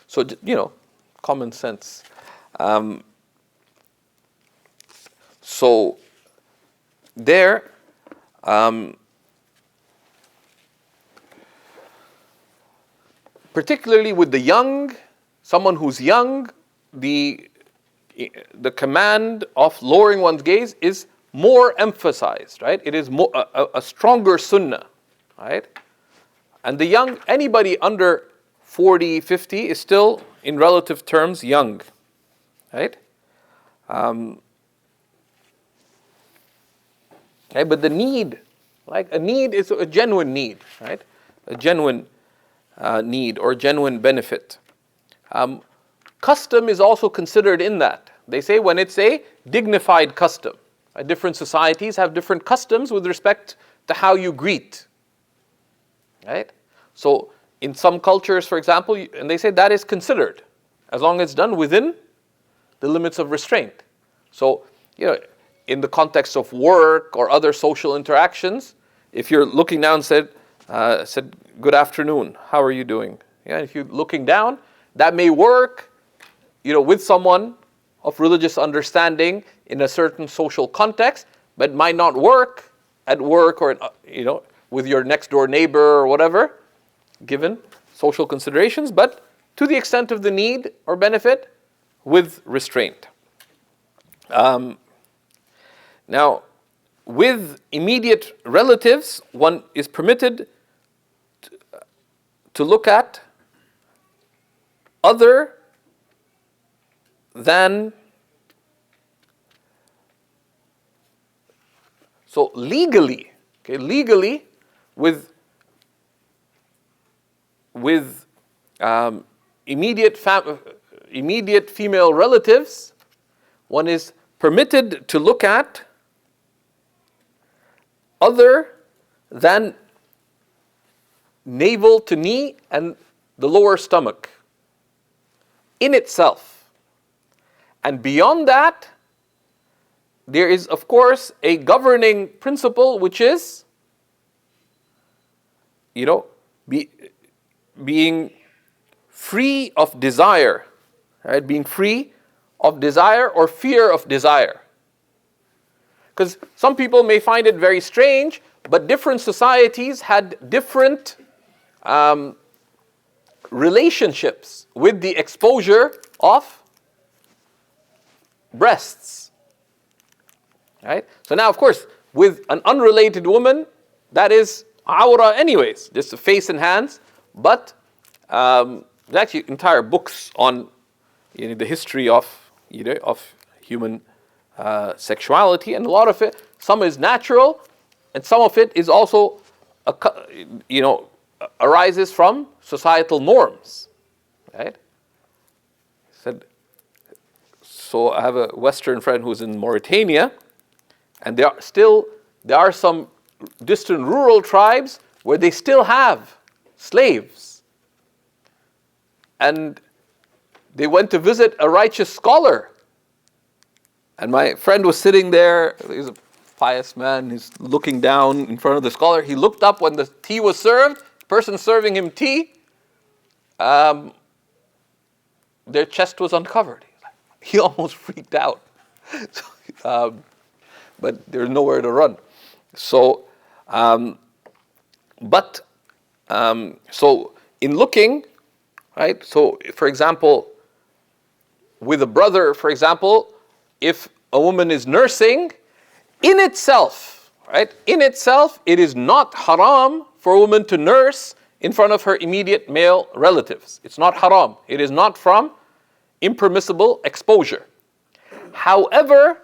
So, common sense. So there, particularly with the young, someone who's young, the command of lowering one's gaze is more emphasized, right? It is more a stronger sunnah, right? And the young, anybody under 40, 50 is still, in relative terms, young, right? Okay, but the need, like a need is a genuine need, right? A genuine need or genuine benefit. Custom is also considered in that. They say when it's a dignified custom. Right? Different societies have different customs with respect to how you greet. Right? So in some cultures, for example, and they say that is considered as long as it's done within the limits of restraint. So, in the context of work or other social interactions, if you're looking down and said, good afternoon, how are you doing? Yeah, if you're looking down, that may work, with someone of religious understanding in a certain social context, but might not work at work or, with your next door neighbor or whatever, given social considerations, but to the extent of the need or benefit, with restraint. Now, with immediate relatives, one is permitted to look at other than, so legally, with immediate female relatives, one is permitted to look at other than navel to knee and the lower stomach in itself. And beyond that, there is, of course, a governing principle which is, being free of desire, right? Being free of desire or fear of desire. Because some people may find it very strange, but different societies had different relationships with the exposure of breasts. Right? So now, of course, with an unrelated woman, that is awra anyways, just the face and hands. But there's actually entire books on the history of human sexuality, and a lot of it, some is natural, and some of it is also, arises from societal norms, right? So I have a Western friend who's in Mauritania, and there are some distant rural tribes where they still have slaves, and they went to visit a righteous scholar. And my friend was sitting there, he's a pious man, he's looking down in front of the scholar. He looked up when the tea was served, the person serving him tea, their chest was uncovered. He almost freaked out. But there's nowhere to run. So, so in looking, right, so for example, with a brother, for example, if a woman is nursing, in itself, right, it is not haram for a woman to nurse in front of her immediate male relatives. It's not haram. It is not from impermissible exposure. However,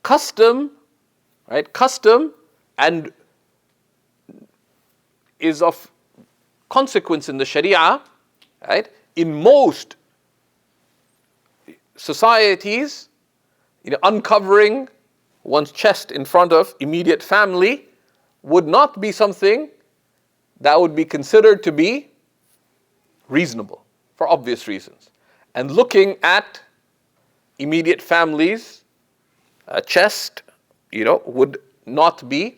custom and is of consequence in the sharia, right? In most societies, uncovering one's chest in front of immediate family would not be something that would be considered to be reasonable for obvious reasons. And looking at immediate family's chest, would not be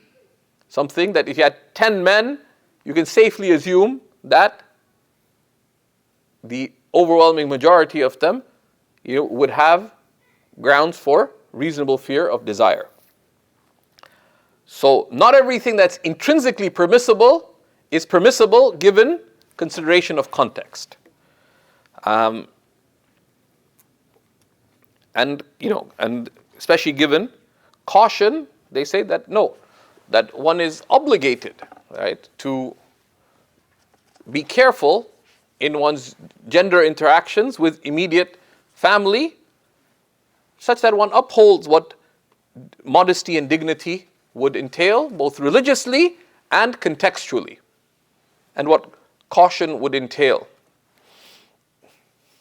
something that if you had 10 men, you can safely assume that the overwhelming majority of them would have grounds for reasonable fear of desire. So not everything that's intrinsically permissible is permissible given consideration of context. And especially given caution, they say that no, that one is obligated, right, to be careful in one's gender interactions with immediate family, such that one upholds what modesty and dignity would entail, both religiously and contextually, and what caution would entail,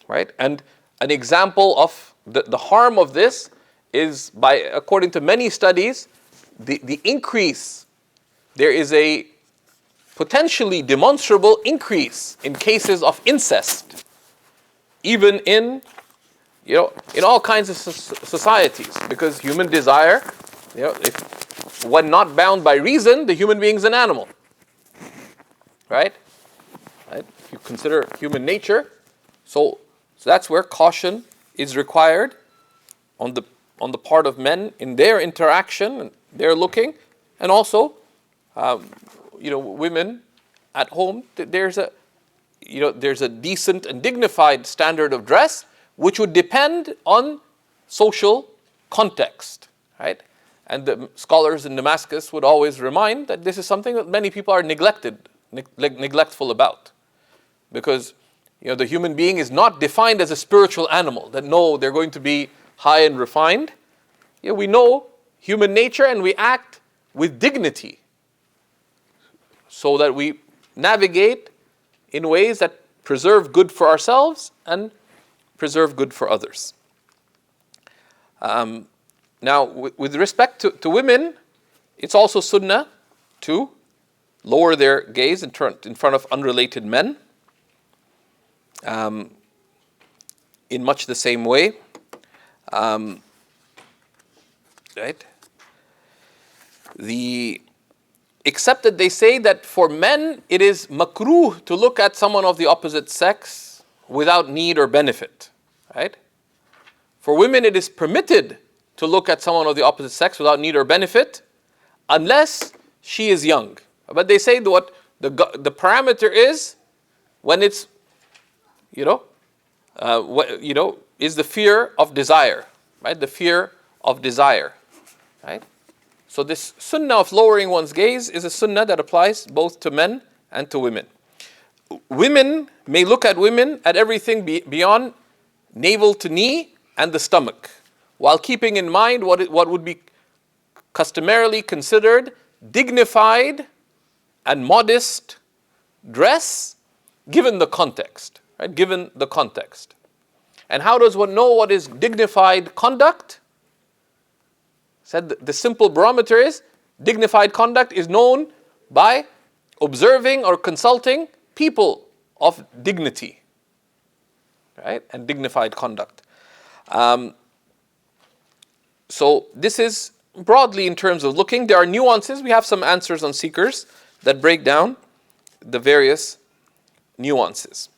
right? And an example of the harm of this is according to many studies, the increase, there is a potentially demonstrable increase in cases of incest, even in all kinds of societies, because human desire, if when not bound by reason, the human being is an animal, right? If you consider human nature, so that's where caution is required on the part of men in their interaction, and their looking, and also, women at home. There's a decent and dignified standard of dress, which would depend on social context, right? And the scholars in Damascus would always remind that this is something that many people are neglectful about, because the human being is not defined as a spiritual animal, that no, they're going to be high and refined. We know human nature and we act with dignity so that we navigate in ways that preserve good for ourselves and preserve good for others. Now, with respect to women, it's also sunnah to lower their gaze in front of unrelated men, in much the same way. Right? Except that they say that for men it is makruh to look at someone of the opposite sex without need or benefit. Right? For women it is permitted to look at someone of the opposite sex without need or benefit, unless she is young. But they say what the parameter is when it's is the fear of desire, right? The fear of desire, right? So this sunnah of lowering one's gaze is a sunnah that applies both to men and to women. Women may look at everything beyond navel to knee and the stomach, while keeping in mind what would be customarily considered dignified and modest dress, given the context, right? Given the context. And how does one know what is dignified conduct? Said the simple barometer is, dignified conduct is known by observing or consulting people of dignity, right? And dignified conduct. So this is broadly in terms of looking. There are nuances. We have some answers on seekers that break down the various nuances.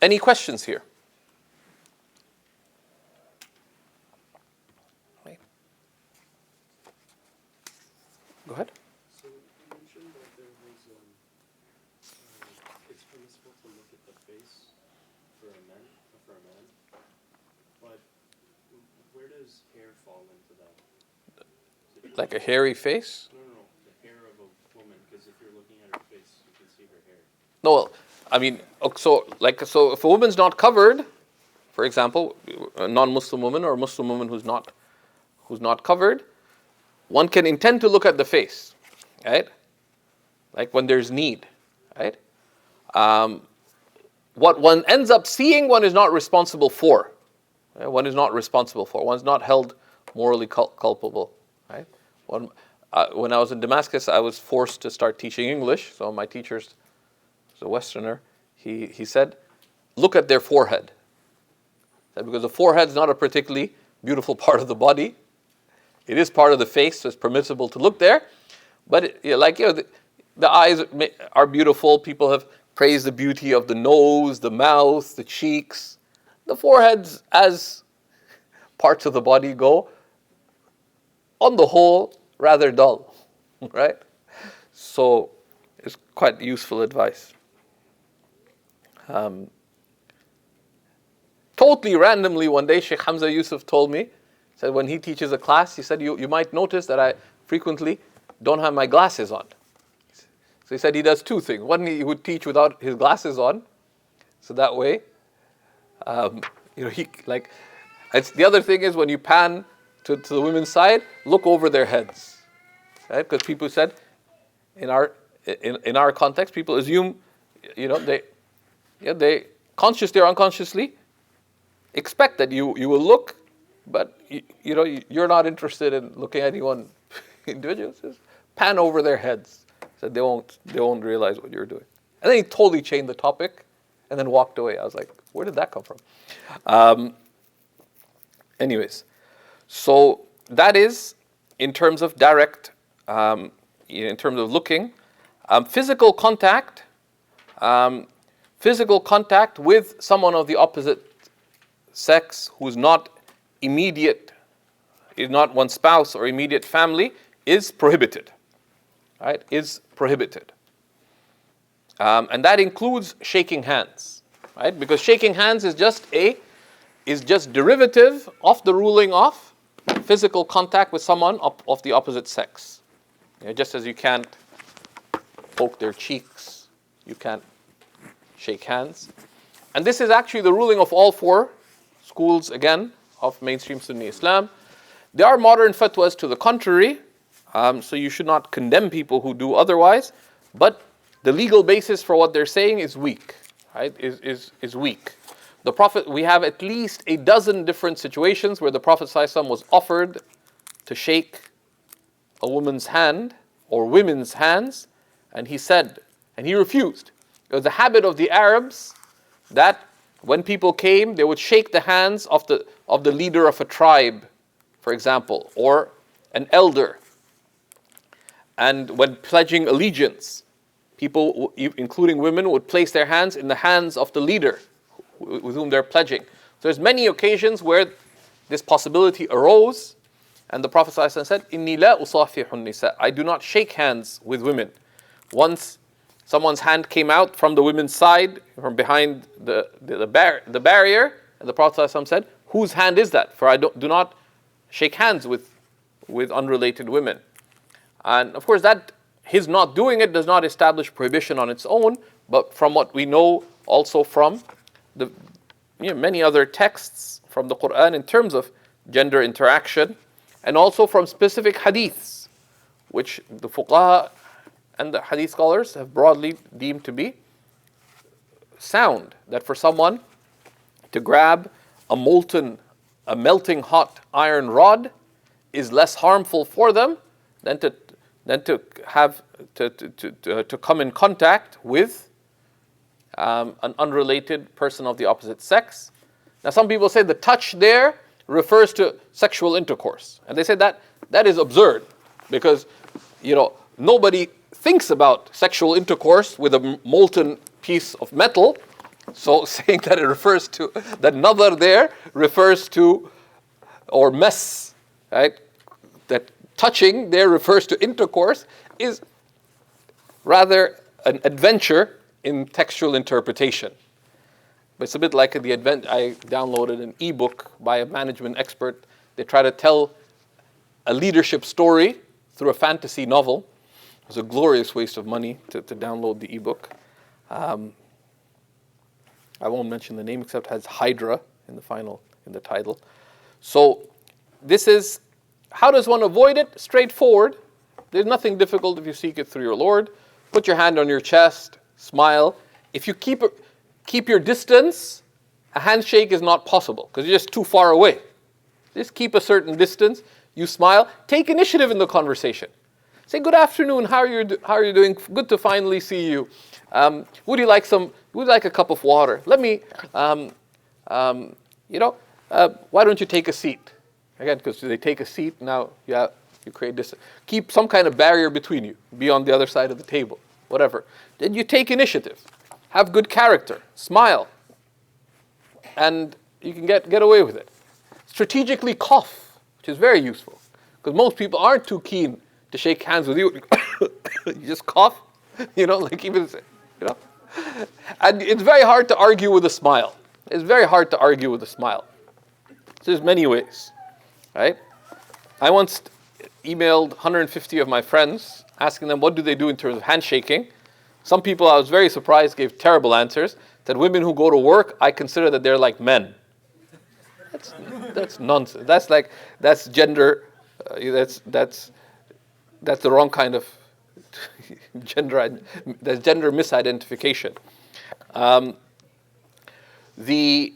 Any questions here? Right. Go ahead. So you mentioned that there was, it's permissible to look at the face for a man, but where does hair fall into that? Like a hairy face? No, the hair of a woman, because if you're looking at her face, you can see her hair. No, well, I mean, so if a woman's not covered, for example, a non-Muslim woman or a Muslim woman who's not covered, one can intend to look at the face, right? Like when there's need, right? What one ends up seeing, one is not responsible for. Right? One is not responsible for. One's not held morally culpable, right? When I was in Damascus, I was forced to start teaching English. So my teacher's a Westerner. He said, look at their forehead. Said because the forehead is not a particularly beautiful part of the body. It is part of the face, so it's permissible to look there. But the eyes are beautiful. People have praised the beauty of the nose, the mouth, the cheeks. The foreheads, as parts of the body go, on the whole, rather dull, right? So it's quite useful advice. Totally randomly one day, Sheikh Hamza Yusuf told me, said when he teaches a class, he said, you might notice that I frequently don't have my glasses on. So he said he does two things. One, he would teach without his glasses on, so that way, it's the other thing is when you pan to the women's side, look over their heads, right? Because people said, in our context, people assume, they consciously or unconsciously expect that you will look, but you're not interested in looking at anyone individual. Just pan over their heads, so they won't realize what you're doing. And then he totally changed the topic, and then walked away. I was like, where did that come from? Anyways, so that is in terms of direct, in terms of looking, physical contact with someone of the opposite sex who's not immediate, is not one's spouse or immediate family, is prohibited. Right? Is prohibited. And that includes shaking hands. Right? Because shaking hands is just derivative of the ruling of physical contact with someone of the opposite sex. Just as you can't poke their cheeks, you can't shake hands. And this is actually the ruling of all four schools, again, of mainstream Sunni Islam. There are modern fatwas to the contrary, so you should not condemn people who do otherwise, but the legal basis for what they're saying is weak, right? Is weak. The Prophet, we have at least a dozen different situations where the Prophet ﷺ was offered to shake a woman's hand or women's hands, and he said, and he refused. It was the habit of the Arabs that when people came, they would shake the hands of the leader of a tribe, for example, or an elder. And when pledging allegiance, people, including women, would place their hands in the hands of the leader with whom they're pledging. So there's many occasions where this possibility arose, and the Prophet ﷺ said, "Inni la usafihu nisa." I do not shake hands with women. Once someone's hand came out from the women's side, from behind the barrier, and the Prophet ﷺ said, "Whose hand is that? For I do not shake hands with unrelated women." And of course, that his not doing it does not establish prohibition on its own, but from what we know also from the many other texts from the Quran in terms of gender interaction, and also from specific hadiths, which the fuqaha and the hadith scholars have broadly deemed to be sound, that for someone to grab a melting hot iron rod is less harmful for them than to come in contact with an unrelated person of the opposite sex. Now, some people say the touch there refers to sexual intercourse, and they say that is absurd because nobody thinks about sexual intercourse with a molten piece of metal. So saying that it refers to that another there refers to or mess, right? That touching there refers to intercourse is rather an adventure in textual interpretation. But it's a bit like I downloaded an ebook by a management expert. They try to tell a leadership story through a fantasy novel. It was a glorious waste of money to download the ebook. I won't mention the name except it has Hydra in the title. So this is, how does one avoid it? Straightforward. There's nothing difficult if you seek it through your Lord. Put your hand on your chest, smile. If you keep your distance, a handshake is not possible because you're just too far away. Just keep a certain distance. You smile. Take initiative in the conversation. Say, "Good afternoon. How are you doing? Good to finally see you. Would you like a cup of water? Let me why don't you take a seat? Again, because they take a seat, now you create this. Keep some kind of barrier between you, be on the other side of the table, whatever. Then you take initiative, have good character, smile, and you can get away with it. Strategically cough, which is very useful, because most people aren't too keen to shake hands with you. You just cough, and it's very hard to argue with a smile. It's very hard to argue with a smile. So there's many ways, right? I once emailed 150 of my friends asking them what do they do in terms of handshaking. Some people, I was very surprised, gave terrible answers. That women who go to work, I consider that they're like men. That's nonsense. That's gender. That's the wrong kind of gender. That's gender misidentification. The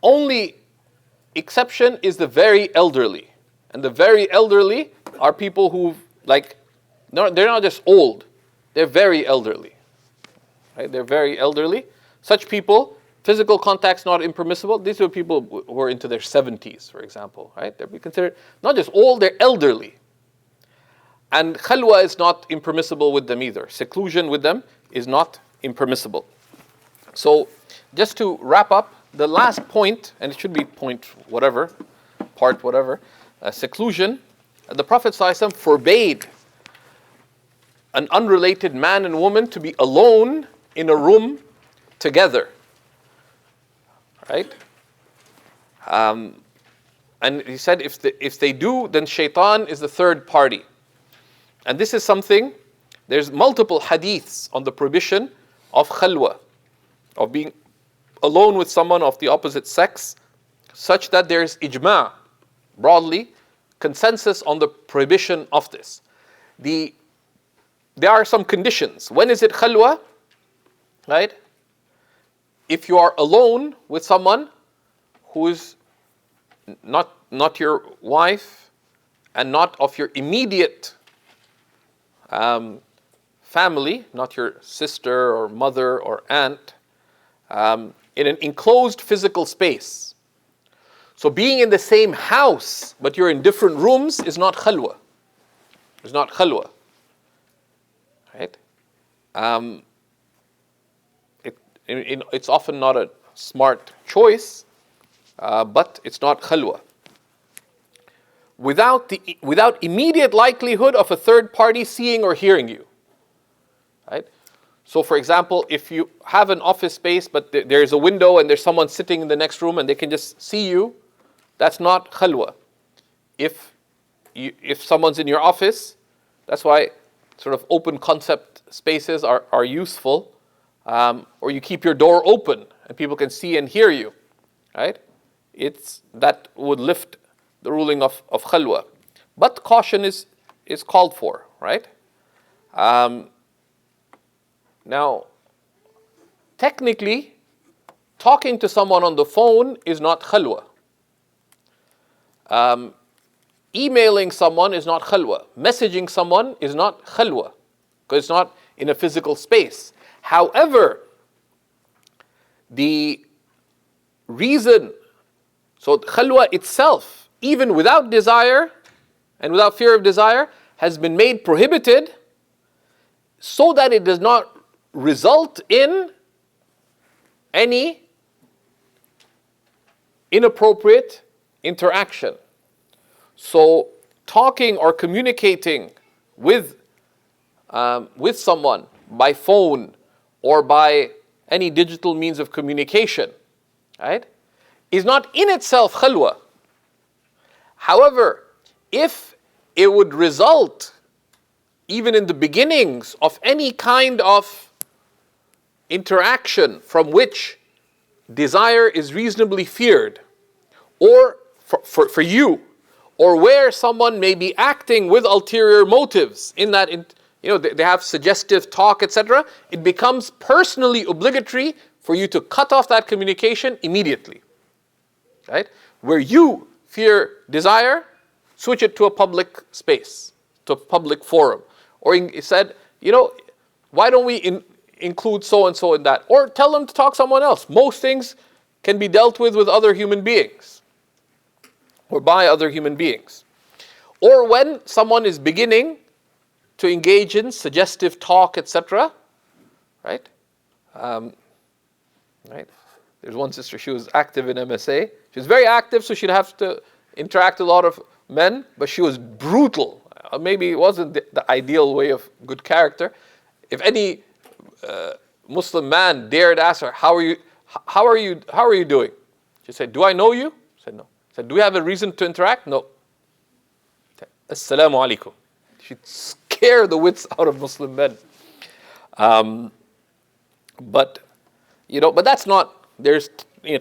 only exception is the very elderly, and the very elderly are people who they're not just old; they're very elderly. Right? They're very elderly. Such people, physical contact's not impermissible. These are people who are into their 70s, for example. Right? They're considered not just old; they're elderly. And khalwa is not impermissible with them either. Seclusion with them is not impermissible. So, just to wrap up, the last point, and it should be part whatever, seclusion. The Prophet ﷺ forbade an unrelated man and woman to be alone in a room together. Right? And he said if they do, then shaitan is the third party. And this is something, there's multiple hadiths on the prohibition of khalwa, of being alone with someone of the opposite sex, such that there's ijma', broadly, consensus on the prohibition of this. There are some conditions. When is it khalwa? Right? If you are alone with someone who is not your wife and not of your immediate family, not your sister or mother or aunt, in an enclosed physical space. So being in the same house, but you're in different rooms, is not khalwa. It's not khalwa. Right? It's often not a smart choice, but it's not khalwa. Without immediate likelihood of a third party seeing or hearing you. Right? So for example, if you have an office space, but there's a window and there's someone sitting in the next room and they can just see you, that's not khalwa. If someone's in your office, that's why sort of open concept spaces are useful, or you keep your door open and people can see and hear you, right? That would lift the ruling of khalwa. But caution is called for, right? Now, technically, talking to someone on the phone is not khalwa. Emailing someone is not khalwa. Messaging someone is not khalwa, because it's not in a physical space. However, the reason, so khalwa itself, even without desire and without fear of desire, has been made prohibited so that it does not result in any inappropriate interaction. So talking or communicating with someone by phone or by any digital means of communication, right, is not in itself khalwa. However, if it would result, even in the beginnings of any kind of interaction from which desire is reasonably feared, or for you, or where someone may be acting with ulterior motives, in that, they have suggestive talk, etc., it becomes personally obligatory for you to cut off that communication immediately. Right? Where you fear desire, switch it to a public space, to a public forum. Or he said, why don't we include so and so in that? Or tell them to talk to someone else. Most things can be dealt with other human beings or by other human beings. Or when someone is beginning to engage in suggestive talk, etc., right? Right? There's one sister, she was active in MSA. She was very active, so she'd have to interact with a lot of men, but she was brutal. Maybe it wasn't the ideal way of good character. If any Muslim man dared ask her, how are you doing? She said, do I know you? She said, no. She said, do we have a reason to interact? No. Assalamu alaikum. She'd scare the wits out of Muslim men. But that's not, there's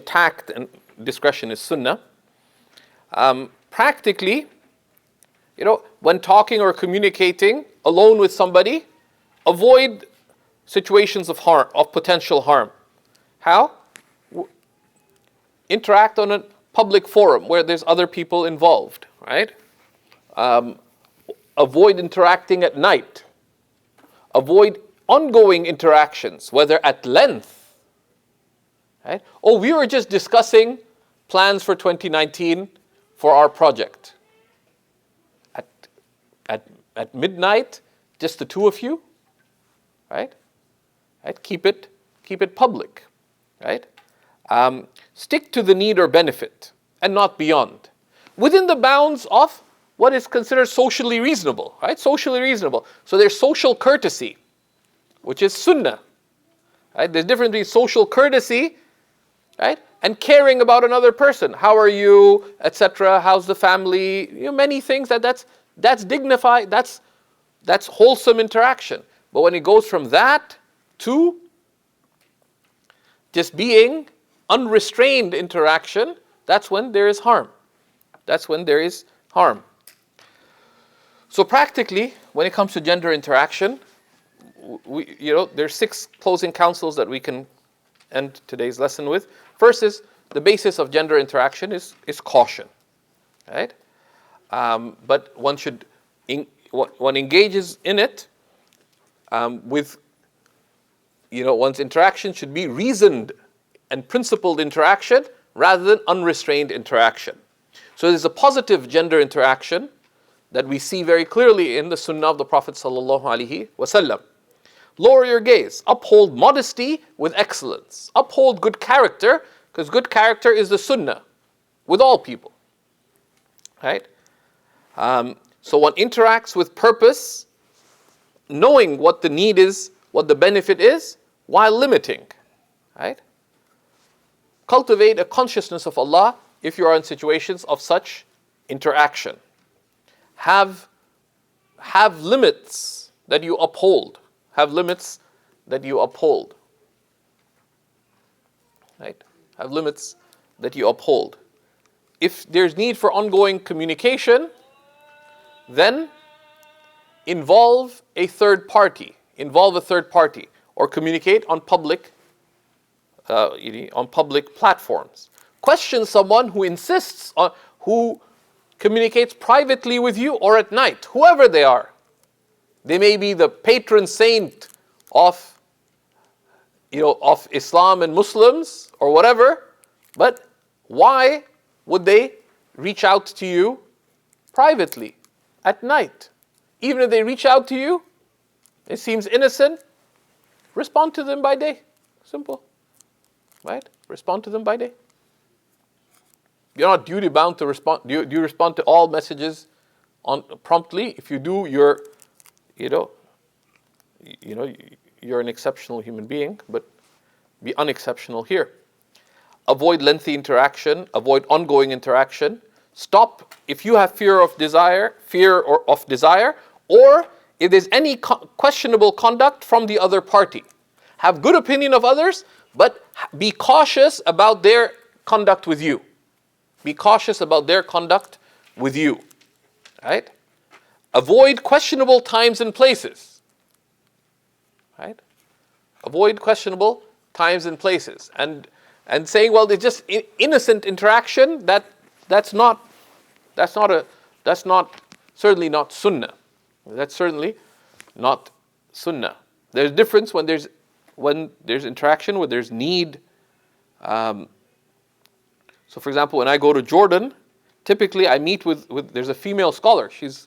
tact and discretion is sunnah. Practically, when talking or communicating alone with somebody, avoid situations of harm, of potential harm. How? Interact on a public forum where there's other people involved, right? Avoid interacting at night. Avoid ongoing interactions, whether at length. Right? Oh, we were just discussing plans for 2019 for our project. At midnight, just the two of you, right? Keep it public, right? Stick to the need or benefit and not beyond, within the bounds of what is considered socially reasonable, right? Socially reasonable. So there's social courtesy, which is sunnah, right? There's a difference between social courtesy, right, and caring about another person. How are you, etc. How's the family? Many things that's dignified. That's wholesome interaction. But when it goes from that to just being unrestrained interaction, that's when there is harm. That's when there is harm. So practically, when it comes to gender interaction, there's 6 closing counsels that we can end today's lesson with. First is the basis of gender interaction is caution, right? But one should, one engages in it with, one's interaction should be reasoned and principled interaction rather than unrestrained interaction. So there's a positive gender interaction that we see very clearly in the sunnah of the Prophet sallallahu alaihi wasallam. Lower your gaze. Uphold modesty with excellence. Uphold good character, because good character is the sunnah with all people. Right? So one interacts with purpose, knowing what the need is, what the benefit is, while limiting. Right? Cultivate a consciousness of Allah if you are in situations of such interaction. Have limits that you uphold. Have limits that you uphold. Right? Have limits that you uphold. If there's need for ongoing communication, then involve a third party. Or communicate on public platforms. Question someone who insists on, who communicates privately with you or at night, whoever they are. They may be the patron saint of Islam and Muslims or whatever, but why would they reach out to you privately at night? Even if they reach out to you, it seems innocent, respond to them by day. Simple. Right? Respond to them by day. You're not duty bound to respond. Do you respond to all messages promptly? If you do, you're an exceptional human being, but be unexceptional here. Avoid lengthy interaction, avoid ongoing interaction. Stop if you have fear of desire, or if there's any questionable conduct from the other party. Have good opinion of others, but be cautious about their conduct with you. Be cautious about their conduct with you. Right? Avoid questionable times and places. Right? Avoid questionable times and places. And saying, well, it's just innocent interaction, that's certainly not sunnah. That's certainly not sunnah. There's a difference when there's interaction, when there's need So for example, when I go to Jordan, typically I meet with there's a female scholar. She's,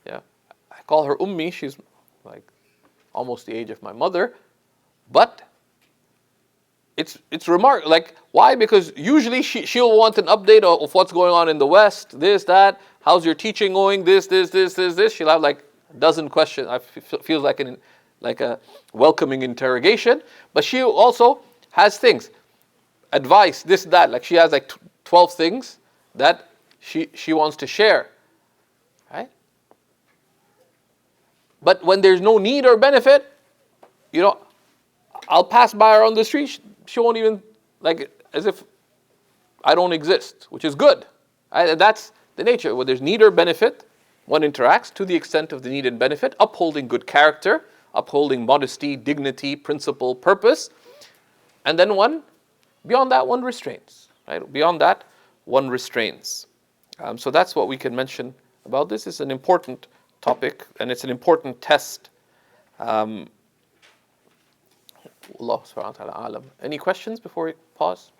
yeah, I call her Ummi. She's like almost the age of my mother. But it's remarkable. Like, why? Because usually she'll want an update of what's going on in the West, this, that, how's your teaching going, this. She'll have like a dozen questions. I feels like a welcoming interrogation. But she also has things, advice, this, that. Like she has like 12 things that she wants to share, right? But when there's no need or benefit, I'll pass by her on the street. She won't even, like, as if I don't exist, which is good. Right? That's the nature. When there's need or benefit, one interacts to the extent of the need and benefit, upholding good character, upholding modesty, dignity, principle, purpose. And then beyond that, one restrains. Right? Beyond that, one restrains. So that's what we can mention about this. It's an important topic, and it's an important test. Allah subhanahu wa ta'ala alam. Any questions before we pause?